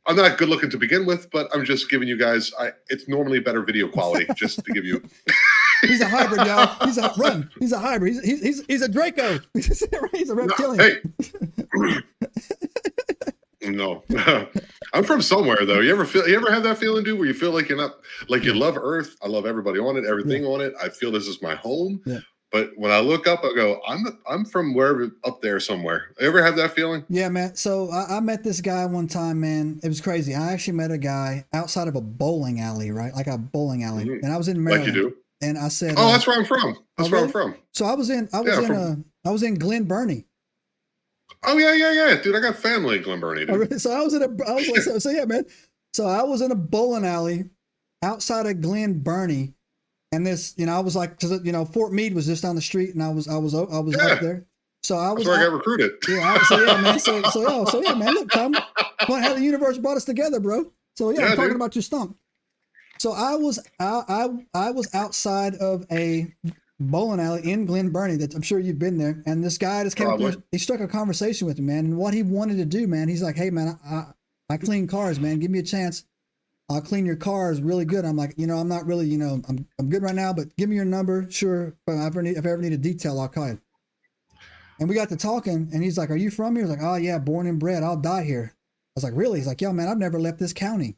I'm not good looking to begin with, but I'm just giving you guys. It's normally better video quality, just to give you.
He's a hybrid, y'all. He's a hybrid. He's a Draco. He's a reptilian.
No, hey. No, I'm from somewhere though. You ever have that feeling, dude, where you feel like you're not, like you love Earth? I love everybody on it, everything on it. I feel this is my home.
Yeah.
But when I look up, I go, I'm from wherever up there somewhere. You ever have that feeling?
Yeah, man. So I met this guy one time, man. It was crazy. I actually met a guy outside of a bowling alley, right? Like a bowling alley, and I was in Maryland.
Like you do.
And I said,
"Oh, that's where I'm from. That's where I'm from."
So I was in Glen Burnie.
Oh yeah, dude. I got family in Glen Burnie, dude.
So I was yeah, man. So I was in a bowling alley outside of Glen Burnie, and this, I was like, because Fort Meade was just down the street, and I was up there. So I was.
That's where I got recruited.
Yeah, man. So yeah, man. Look, Tom, how the universe brought us together, bro. So yeah, I'm talking about your stump. So I was outside of a bowling alley in Glen Burnie that I'm sure you've been there, and this guy just came up there, he struck a conversation with me, man, and what he wanted to do, man, he's like, hey man, I clean cars, man, give me a chance, I'll clean your cars really good. I'm like, I'm not really, I'm good right now, but give me your number, sure, if I ever need a detail, I'll call you. And we got to talking, and he's like, are you from here? I was like, oh yeah, born and bred, I'll die here. I was like, really? He's like, yo man, I've never left this county.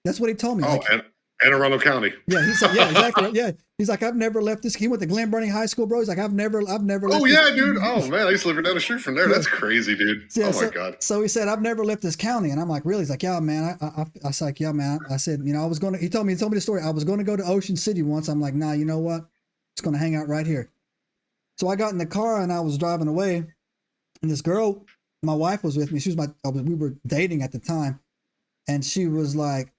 That's what he told me.
Oh, like, Anne Arundel County.
Yeah, he said, yeah, exactly. Yeah, he's like, I've never left this. He went to Glen Burnie High School, bro. He's like, I've never left.
Oh yeah, dude. Oh man, I used to live down the street from there. That's crazy, dude.
Yeah,
my god.
So he said, I've never left this county, and I'm like, really? He's like, yeah, man. I was like, yeah, man. I said, I was going to. He told me the story. I was going to go to Ocean City once. I'm like, nah, you know what? It's going to hang out right here. So I got in the car and I was driving away, and this girl, my wife was with me. We were dating at the time, and she was like,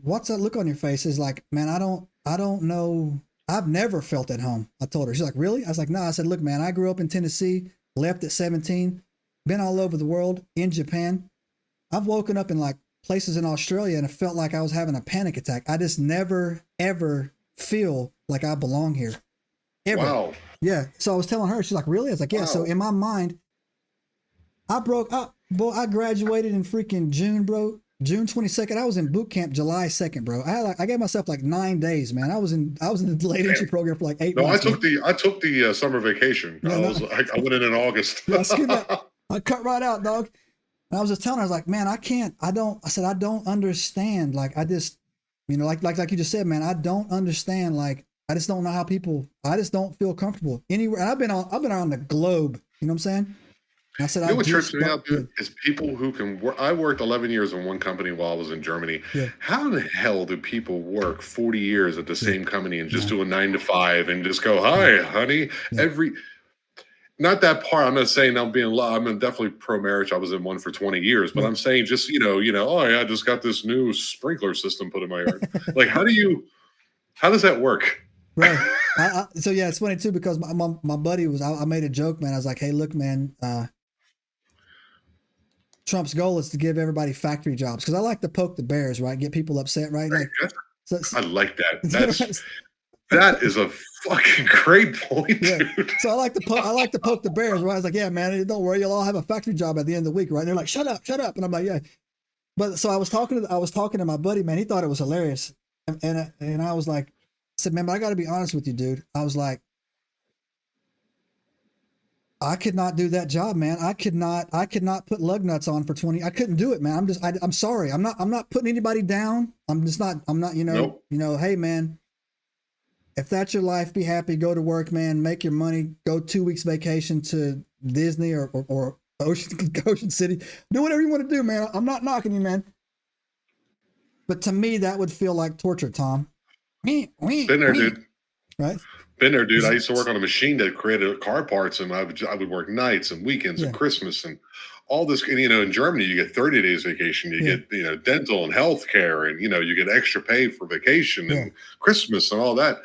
what's that look on your face? Is like, man, I don't know. I've never felt at home. I told her. She's like, really? I was like, no. I said, look, man, I grew up in Tennessee, left at 17, been all over the world, in Japan. I've woken up in like places in Australia and it felt like I was having a panic attack. I just never, ever feel like I belong here. Ever.
Wow.
Yeah. So I was telling her, she's like, really? I was like, yeah. Wow. So in my mind, I graduated in freaking June, bro. June 22nd. I was in boot camp July 2nd, bro. I gave myself like 9 days, man. I was in the delayed entry program for like 8 months.
I took the summer vacation. I went in August.
Yeah, I cut right out, dog. And I was just telling her, I was like, man, I don't understand. Like, I just, like you just said, man, I don't understand. Like, I just don't know how I just don't feel comfortable anywhere. And I've been around the globe. You know what I'm saying? I said, what
trips me out, dude, is people who can work. I worked 11 years in one company while I was in Germany. Yeah. How the hell do people work 40 years at the same company and just do a 9 to 5 and just go, hi, honey? Yeah. Not that part. I'm not saying I'm definitely pro marriage. I was in one for 20 years, but I'm saying just, oh yeah, I just got this new sprinkler system put in my yard. Like, how does that work?
Right. So yeah, it's funny too, because my buddy I made a joke, man. I was like, hey, look, man, Trump's goal is to give everybody factory jobs, because I like to poke the bears, right? Get people upset, right? Like,
I like that. That is a fucking great point, dude.
So I like to poke the bears. Right? I was like, yeah, man, don't worry, you'll all have a factory job at the end of the week, right? And they're like, shut up, and I'm like, yeah. But so I was talking to my buddy, man. He thought it was hilarious, and I was like, I said, man, but I got to be honest with you, dude. I was like, I could not do that job, man. I could not put lug nuts on for 20. I couldn't do it, man. I'm sorry. I'm not putting anybody down. I'm not,
Nope.
Hey, man, if that's your life, be happy, go to work, man, make your money, go 2 weeks vacation to Disney or Ocean City, do whatever you want to do, man. I'm not knocking you, man. But to me, that would feel like torture, Tom.
Been there, dude.
Right?
Been there, dude. I used to work on a machine that created car parts, and I would work nights and weekends and Christmas and all this. And, in Germany, you get 30 days vacation. You get, dental and health care, and, you get extra pay for vacation and Christmas and all that.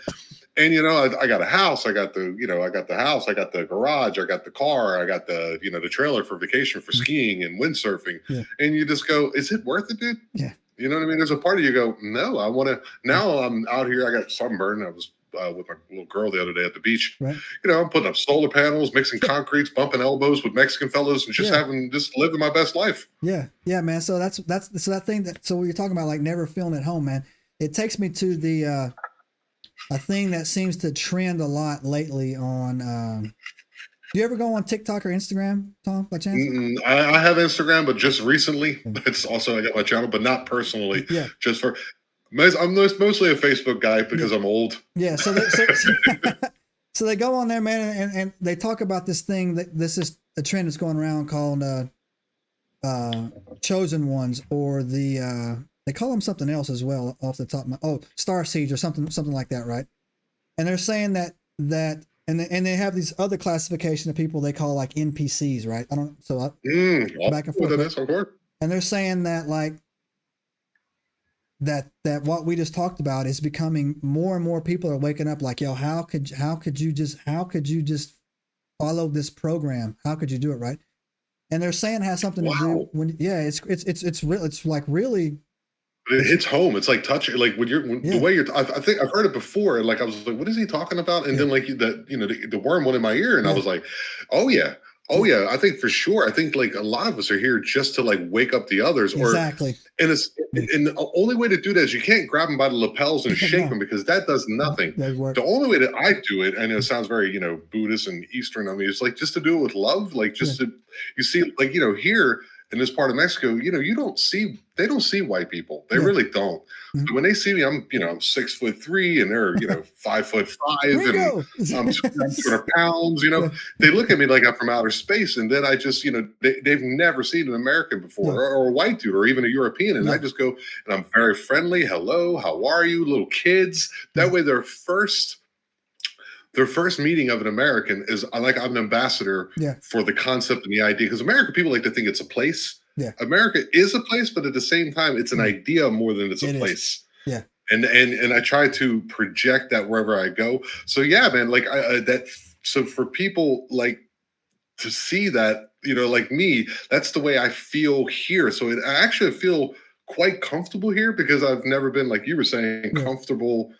And, I got a house. I got the house. I got the garage. I got the car. I got the, the trailer for vacation for skiing and windsurfing. Yeah. And you just go, is it worth it, dude?
Yeah.
You know what I mean? There's a part of you go, no, I want to. Now I'm out here. I got sunburn. I was with my little girl the other day at the beach. Right. I'm putting up solar panels, mixing concretes, bumping elbows with Mexican fellows, and just living my best life. Yeah, yeah, man. So that's that thing so what you're talking about, like never feeling at home, man. It takes me to the a thing that seems to trend a lot lately on. Do you ever go on TikTok or Instagram, Tom, by chance? I have Instagram, but just recently. It's also, I got my channel, but not personally. Yeah. Just for, I'm mostly a Facebook guy because I'm old.
Yeah. So they go on there, man, and they talk about this thing that this is a trend that's going around called chosen ones, or they call them something else as well off the top of my Starseeds or something like that, right? And they're saying that and they have these other classification of people they call like NPCs, right? I don't back and forth. And they're saying that like that what we just talked about is becoming more and more people are waking up like, yo, how could you just follow this program? How could you do it, right? And they're saying it has something to do when it's real. It's like really.
It hits home. It's like touching, like the way you're. I think I've heard it before, and like I was like, "What is he talking about?" And then like the worm went in my ear, and I was like, "Oh yeah, I think for sure. I think like a lot of us are here just to like wake up the others,
exactly.
And the only way to do that is you can't grab them by the lapels and shake them because that does nothing. The only way that I do it, and it sounds very Buddhist and Eastern. I mean, it's like just to do it with love, like just to you see like here. In this part of Mexico, they don't see white people. They really don't. Mm-hmm. So when they see me, I'm 6'3" and they're, 5'5" and I'm 200 pounds, they look at me like I'm from outer space. And then I just, they've never seen an American before or a white dude or even a European. And I just go, and I'm very friendly. Hello, how are you? Little kids. That way their first meeting of an American is like I'm an ambassador for the concept and the idea, because American people like to think it's a place. Yeah. America is a place, but at the same time, it's an idea more than it's a place. Yeah. And I try to project that wherever I go. So yeah, man, like so for people like to see that, like me, that's the way I feel here. So I actually feel quite comfortable here because I've never been, like you were saying, comfortable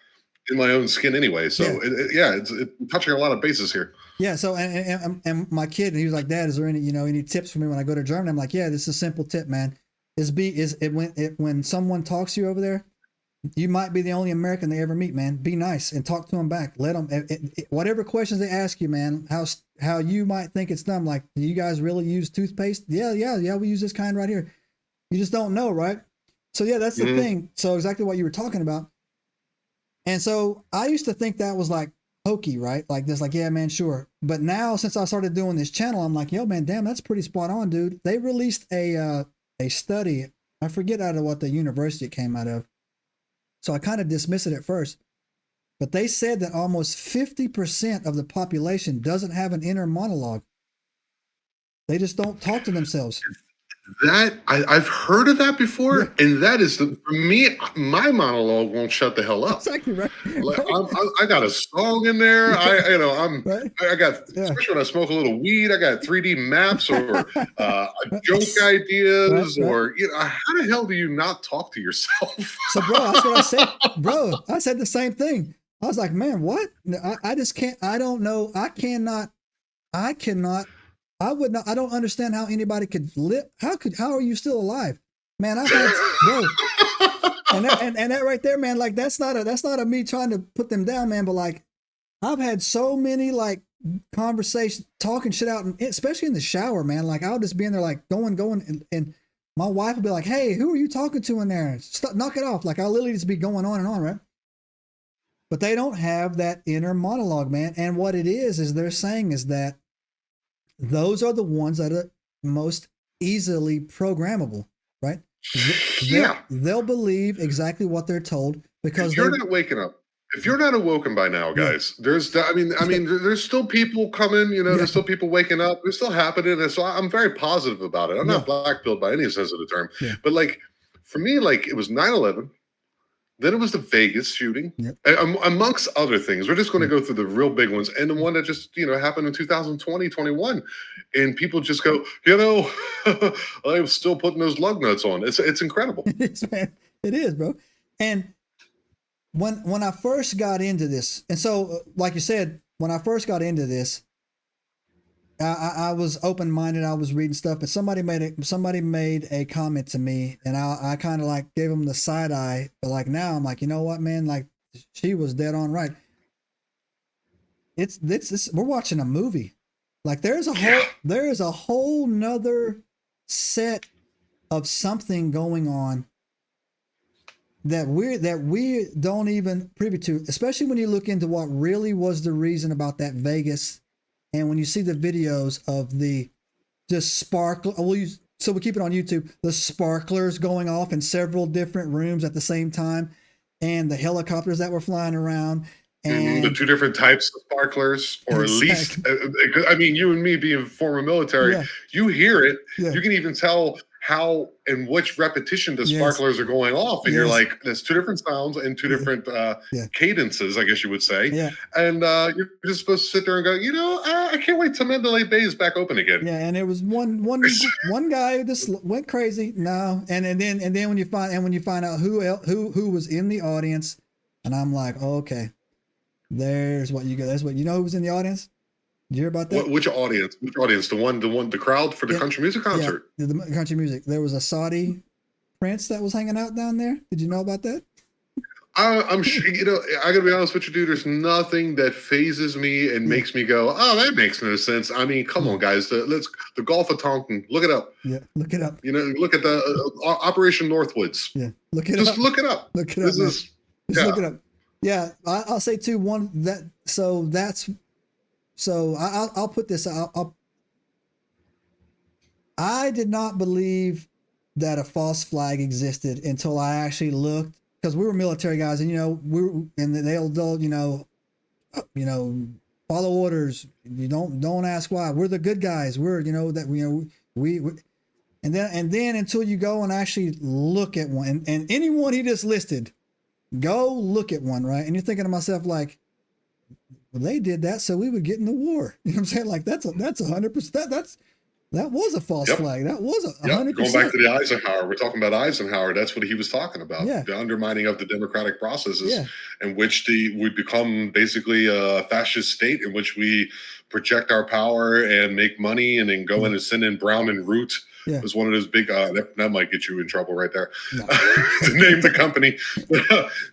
in my own skin anyway. So it's touching a lot of bases here. Yeah. So and my kid, he was like, Dad, is there any tips for me when I go to Germany? I'm like, yeah, this is a simple tip, man. When someone talks to you over there, you might be the only American they ever meet, man. Be nice and talk to them back. Let them whatever questions they ask you, man. How you might think it's dumb. Like, do you guys really use toothpaste? Yeah. We use this kind right here. You just don't know, right? So yeah, that's the thing. So exactly what you were talking about. And so I used to think that was like hokey, right? Like this, like, yeah, man, sure. But now since I started doing this channel, I'm like, yo, man, damn, that's pretty spot on, dude. They released a study. I forget out of what the university it came out of. So I kind of dismissed it at first. But they said that almost 50% of the population doesn't have an inner monologue. They just don't talk to themselves. That I've heard of that before, and that is for me. My monologue won't shut the hell up. Exactly right. Like, I got a song in there. I got especially when I smoke a little weed. I got 3D maps or joke ideas, or how the hell do you not talk to yourself? So, bro, that's what I said. Bro, I said the same thing.
I was like, man, what? I just can't. I don't know. I cannot. I cannot. I would not. I don't understand how anybody could live. How are you still alive, man? I've had, bro. And that right there, man. Like that's not a me trying to put them down, man. But like, I've had so many like conversations, talking shit out, and especially in the shower, man. Like I'll just be in there, like going, and my wife would be like, "Hey, who are you talking to in there? Stop, knock it off!" Like I'll literally just be going on and on, right? But they don't have that inner monologue, man. And what it is they're saying is that those are the ones that are most easily programmable, right? They'll believe exactly what they're told because
if you're not waking up, if you're not awoken by now, guys, there's still people coming, there's still people waking up, it's still happening. And so I'm very positive about it. I'm not black-pilled by any sense of the term, but like for me, like it was 9/11. Then it was the Vegas shooting, amongst other things. We're just going to go through the real big ones. And the one that just, happened in 2020, 21. And people just go, I'm still putting those lug nuts on. It's incredible.
It is, man. It is, bro. And when I first got into this, and so, like you said, when I first got into this, I was open-minded. I was reading stuff, but somebody made a comment to me, and I kind of like gave them the side eye. But like now, I'm like, you know what, man? Like she was dead on right. It's we're watching a movie. Like there is a whole nother set of something going on that we don't even privy to, especially when you look into what really was the reason about that Vegas. And when you see the videos of the just sparkle, so we keep it on YouTube, the sparklers going off in several different rooms at the same time, and the helicopters that were flying around, and
the two different types of sparklers, or at least, I mean, you and me being former military, you hear it, you can even tell how and which repetition the sparklers are going off, and you're like, there's two different sounds and two different cadences, I guess you would say, and you're just supposed to sit there and go, I can't wait till Mandalay Bay is back open again.
And it was one guy who just went crazy. No, and then when you find out who was in the audience, and I'm like, oh, okay, there's what you go. That's what you know who was in the audience. Did you hear about that?
Which audience? The crowd for the country music concert?
Yeah, the country music. There was a Saudi prince that was hanging out down there. Did you know about that?
I'm sure, I gotta be honest with you, dude, there's nothing that phases me and makes me go, oh, that makes no sense. I mean, come on, guys. The Gulf of Tonkin, look it up.
Yeah, look it up.
Look at the Operation Northwoods.
Yeah, look it up.
Just look it up.
Look it up. Just look it up. Yeah, I'll say too, So I'll put this out. I did not believe that a false flag existed until I actually looked, because we were military guys, and they'll follow orders. You don't ask why. We're the good guys. We're we and then until you go and actually look at one, and anyone he just listed, go look at one, right? And you're thinking to myself like, well, they did that so we would get in the war. You know what I'm saying? Like that's 100%. That was a false flag. That was 100%.
Going back to the Eisenhower, we're talking about Eisenhower. That's what he was talking about.
Yeah.
The undermining of the democratic processes, in which we become basically a fascist state in which we project our power and make money, and then go in and send in Brown and Root. It was one of those big, that might get you in trouble right there, to name the company.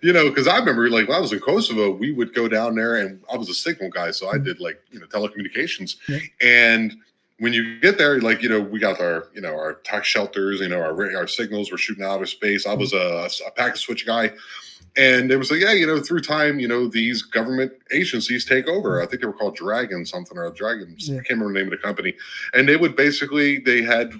Because I remember, like, when I was in Kosovo, we would go down there, and I was a signal guy, so I did, like, telecommunications. And when you get there, like, we got our tax shelters, our signals were shooting outer space. I was a packet switch guy. And it was like, through time, these government agencies take over. I think they were called Dragons. I can't remember the name of the company. And they would they had,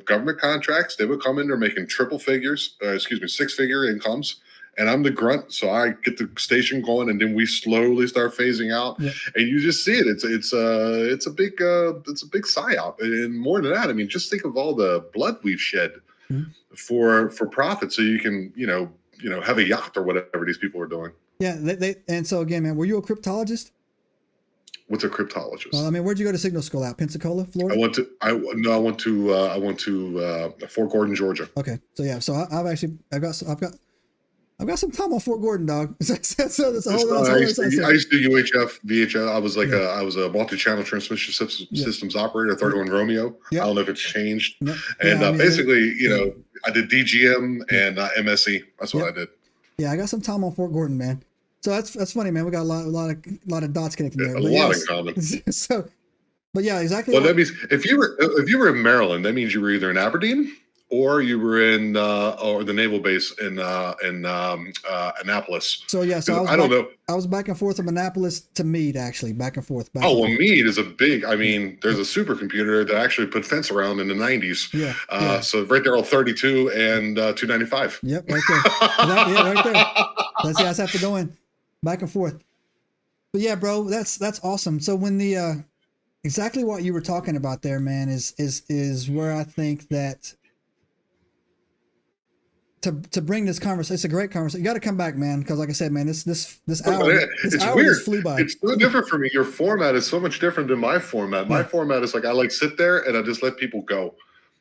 government contracts. They would come in, they're making six-figure incomes. And I'm the grunt, so I get the station going, and then we slowly start phasing out. Yeah. And you just see it. It's a big psyop. And more than that, I mean, just think of all the blood we've shed for profit, so you can, have a yacht or whatever these people are doing.
Yeah, and so again, man, were you a cryptologist?
What's a cryptologist?
Well, I mean, where'd you go to Signal School at? Pensacola, Florida?
I went to Fort Gordon, Georgia.
Okay, so yeah, so I've got I've got some time on Fort Gordon, dog. So that's a whole
I used to do UHF, VHF. I was like I was a multi-channel transmission systems operator, 31 Romeo. I don't know if it's changed. And basically, I did DGM and MSE. That's what I did.
Yeah, I got some time on Fort Gordon, man. So that's funny, man. We got a lot of dots connected there.
A lot in common.
So, but yeah, exactly.
Well, that means if you were in Maryland, that means you were either in Aberdeen or you were in or the naval base in Annapolis.
So yeah, so I don't know. I was back and forth from Annapolis to Meade, actually, back and forth.
Meade is a big. I mean, there's a supercomputer that actually put fence around in the 90s. Yeah. So right there, all 32 and 295.
Yep, right there. Right there. That's have to go in back and forth. But yeah, bro, that's awesome. So when the exactly what you were talking about there, man, is where I think that. To bring this conversation, it's a great conversation. You got to come back, man, because like I said, man, this hour,
it's hour weird. Just flew by. It's so different for me. Your format is so much different than my format. My format is like I sit there and I just let people go.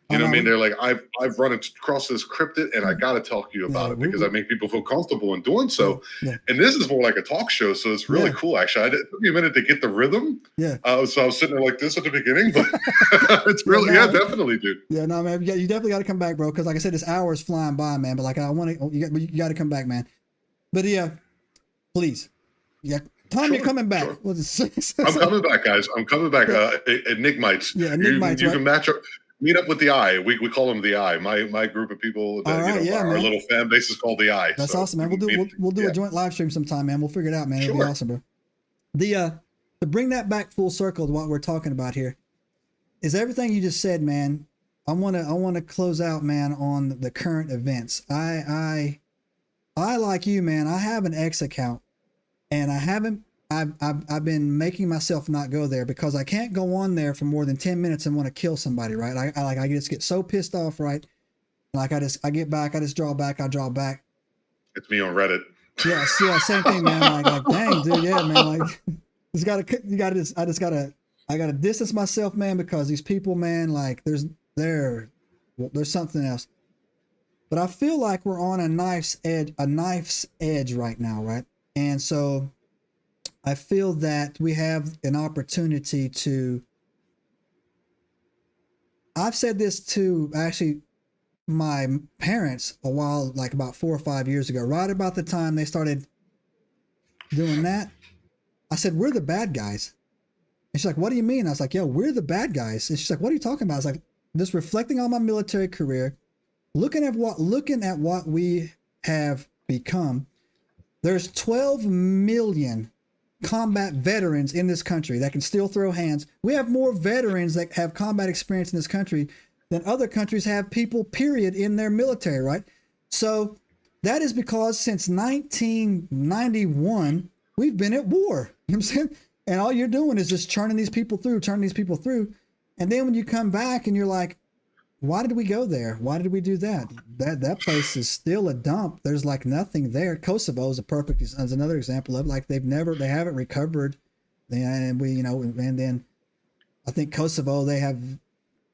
You know what I mean? They're like, I've run across this cryptid and I got to talk to you about it because I make people feel comfortable in doing so. Yeah. And this is more like a talk show, so it's really cool. Actually, it took me a minute to get the rhythm. Yeah. So I was sitting there like this at the beginning, but it's really, definitely, dude.
Yeah, no, man, you definitely got to come back, bro. Because like I said, this hour is flying by, man. But like I want to, you got to come back, man. But yeah, please, Tom, you're coming back.
Sure. I'm coming back, guys. I'm coming back. Enigmites.
Yeah, Enigmites.
You can match up. Meet up with the Eye. We call them the Eye. My group of people that our little fan base is called the Eye.
That's awesome, man. We'll do a joint live stream sometime, man. We'll figure it out, man. It'll be awesome, bro. To bring that back full circle to what we're talking about here is everything you just said, man. I wanna close out, man, on the current events. I like you, man. I have an X account, and I've been making myself not go there because I can't go on there for more than 10 minutes and want to kill somebody, right? I just get so pissed off, right? Like I get back, I just draw back, I draw back.
It's me on Reddit.
Yeah, same thing, man. Like dang, dude, yeah, man. Like I gotta distance myself, man, because these people, man, like there's something else. But I feel like we're on a knife's edge right now, right? And so I feel that we have an opportunity to, I've said this to actually my parents a while, like about 4 or 5 years ago, right about the time they started doing that. I said, we're the bad guys. And she's like, what do you mean? I was like, yo, we're the bad guys. And she's like, what are you talking about? I was like, just reflecting on my military career, looking at what we have become. There's 12 million combat veterans in this country that can still throw hands. We have more veterans that have combat experience in this country than other countries have people, period, in their military, right? So that is because since 1991, we've been at war. You know what I'm saying? And all you're doing is just churning these people through. And then when you come back and you're like, why did we go there? Why did we do that? That place is still a dump. There's like nothing there. Kosovo is another example of like they haven't recovered. And and then I think Kosovo, they have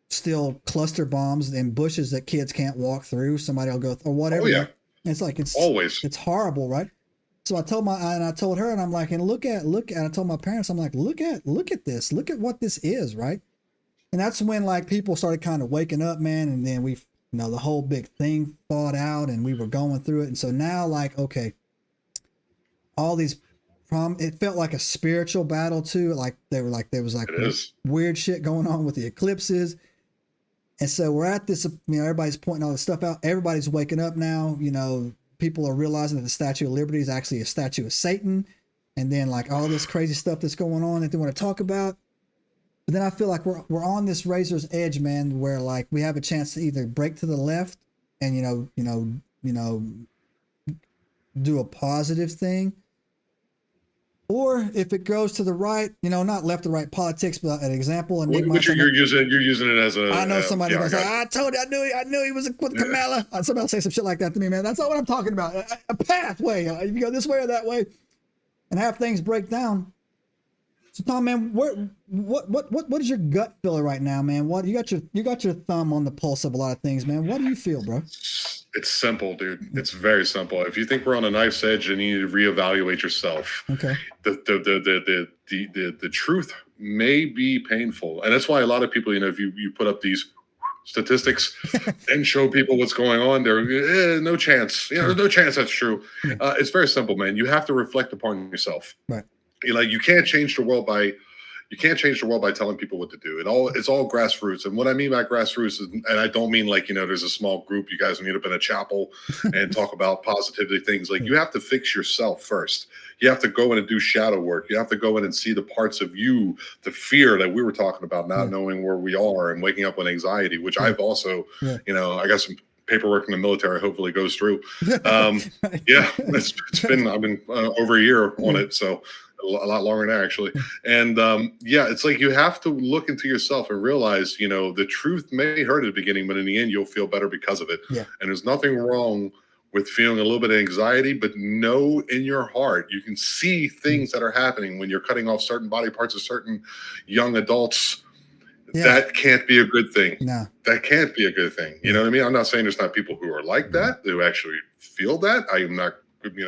still cluster bombs and bushes that kids can't walk through. Somebody will go or whatever.
Oh yeah.
And it's
always
horrible, right? So I told her, and I'm like, and look at, I told my parents, I'm like, look at this, look at what this is, right? And that's when like people started kind of waking up, man. And then the whole big thing thawed out and we were going through it. And so now like, okay, all these it felt like a spiritual battle too. Like there was like weird shit going on with the eclipses. And so we're at this, everybody's pointing all this stuff out. Everybody's waking up now. People are realizing that the Statue of Liberty is actually a statue of Satan. And then like all this crazy stuff that's going on that they want to talk about. But then I feel like we're on this razor's edge, man, where like we have a chance to either break to the left and do a positive thing, or if it goes to the right, not left or right politics, but an example. And
you're using it as a.
I know somebody's gonna say, I told you, I knew he was with Kamala. Somebody will say some shit like that to me, man. That's not what I'm talking about. A pathway. You go this way or that way, and have things break down. So Tom, man, what is your gut feeling right now, man? What you got your thumb on the pulse of a lot of things, man. What do you feel, bro?
It's simple, dude. It's very simple. If you think we're on a knife's edge, then you need to reevaluate yourself.
Okay.
The truth may be painful, and that's why a lot of people, if you put up these statistics and show people what's going on, they're no chance. There's no chance that's true. It's very simple, man. You have to reflect upon yourself.
Right.
You can't change the world by telling people what to do. It's all grassroots. And what I mean by grassroots is, and I don't mean there's a small group, you guys meet up in a chapel and talk about positivity things. You have to fix yourself first. You have to go in and do shadow work. You have to go in and see the parts of you, the fear that we were talking about, not knowing where we are and waking up with anxiety, which I've also, I got some paperwork in the military, hopefully goes through. I've been over a year on it. So a lot longer than that, actually. And it's you have to look into yourself and realize, the truth may hurt at the beginning, but in the end, you'll feel better because of it. Yeah. And there's nothing wrong with feeling a little bit of anxiety, but know in your heart, you can see things that are happening when you're cutting off certain body parts of certain young adults. Yeah. That can't be a good thing. No. That can't be a good thing. You know what I mean? I'm not saying there's not people who are like that, who actually feel that. I am not,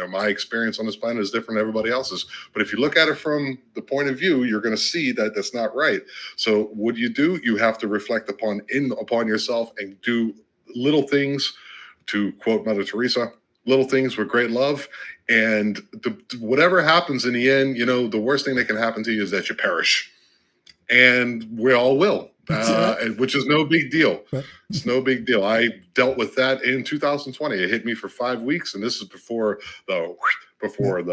my experience on this planet is different than everybody else's. But if you look at it from the point of view, you're going to see that that's not right. So what do? You have to reflect upon yourself and do little things, to quote Mother Teresa, little things with great love. And whatever happens in the end, the worst thing that can happen to you is that you perish. And we all will, which is no big deal. It's no big deal. I dealt with that in 2020. It hit me for 5 weeks, and this is before all of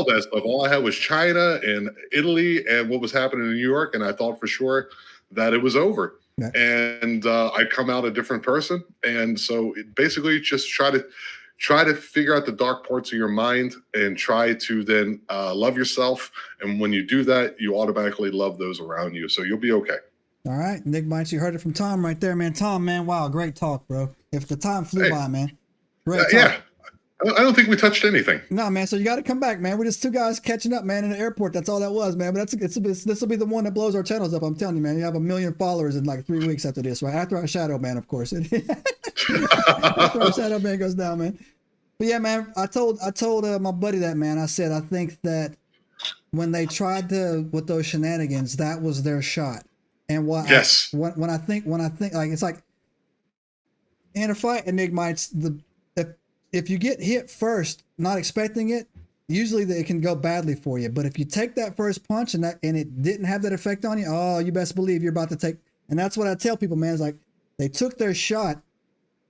that stuff. All I had was China and Italy and what was happening in New York, and I thought for sure that it was over. Yeah. And I come out a different person, and so basically just try to figure out the dark parts of your mind and try to then love yourself. And when you do that, you automatically love those around you. So you'll be okay.
All right. Nick Mites, you heard it from Tom right there, man. Tom, man, wow, great talk, bro. If the time flew by, man. Great talk.
Yeah. I don't think we touched anything.
No, man. So you got to come back, man. We're just two guys catching up, man, in the airport. That's all that was, man. But this will be the one that blows our channels up. I'm telling you, man. You have 1 million followers in 3 weeks after this, right? After our Shadow Man, of course. After our Shadow Man goes down, man. But yeah, man, I told my buddy that, man. I said, I think that when they tried with those shenanigans, that was their shot. And when I think it's like in a fight, Enigmites, if you get hit first, not expecting it, usually it can go badly for you. But if you take that first punch and it didn't have that effect on you, oh, you best believe you're about to take. And that's what I tell people, man. Is like they took their shot.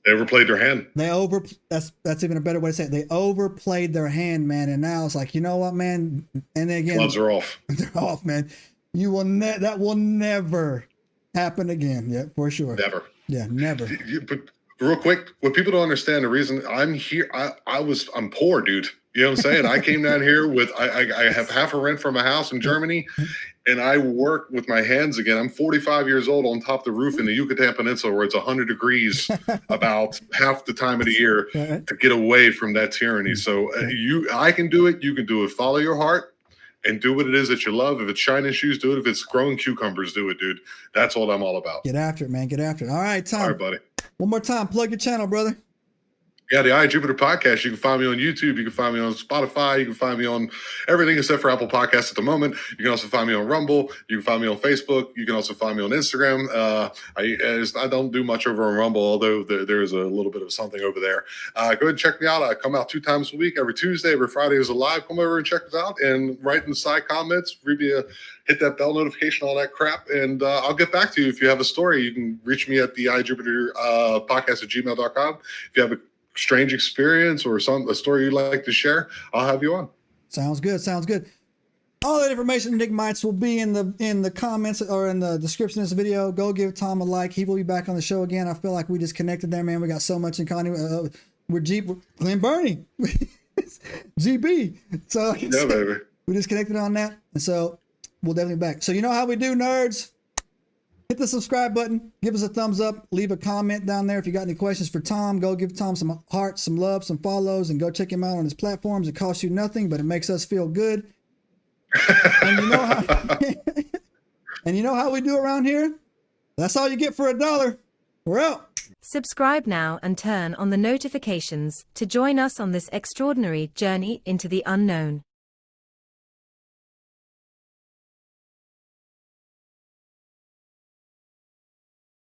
They overplayed their hand.
That's even a better way to say it. They overplayed their hand, man. And now it's like, you know what, man? And again,
gloves are off.
They're off, man. That will never happen again. Yeah, for sure.
Never.
Yeah, never.
But real quick, what people don't understand, the reason I'm here, I'm poor, dude. You know what I'm saying? I came down here with, I have half a rent from a house in Germany, and I work with my hands again. I'm 45 years old on top of the roof in the Yucatan Peninsula where it's 100 degrees about half the time of the year to get away from that tyranny. So I can do it. You can do it. Follow your heart and do what it is that you love. If it's shining shoes, do it. If it's growing cucumbers, do it, dude. That's what I'm all about.
Get after it, man. Get after it. All right, Tom.
All right, buddy.
One more time. Plug your channel, brother.
Yeah, the Eye of Jupiter podcast. You can find me on YouTube. You can find me on Spotify. You can find me on everything except for Apple Podcasts at the moment. You can also find me on Rumble. You can find me on Facebook. You can also find me on Instagram. I don't do much over on Rumble, although there's a little bit of something over there. Go ahead and check me out. I come out 2 times a week. Every Tuesday, every Friday is a live. Come over and check us out and write in the side comments. Hit that bell notification, all that crap, and I'll get back to you. If you have a story, you can reach me at the EnigmaCast at gmail.com. If you have a strange experience or a story you'd like to share, I'll have you on.
Sounds good. All that information, Enigmites, will be in the comments or in the description of this video. Go give Tom a like. He will be back on the show again. I feel like we just connected there, man. We got so much in common. We're Glenn Bernie, GB. So
yeah, baby.
We just connected on that, and so we'll definitely be back. So you know how we do, nerds. Hit the subscribe button, give us a thumbs up, leave a comment down there. If you got any questions for Tom, go give Tom some hearts, some love, some follows, and go check him out on his platforms. It costs you nothing, but it makes us feel good. And you know how we do around here? That's all you get for $1. We're out.
Subscribe now and turn on the notifications to join us on this extraordinary journey into the unknown.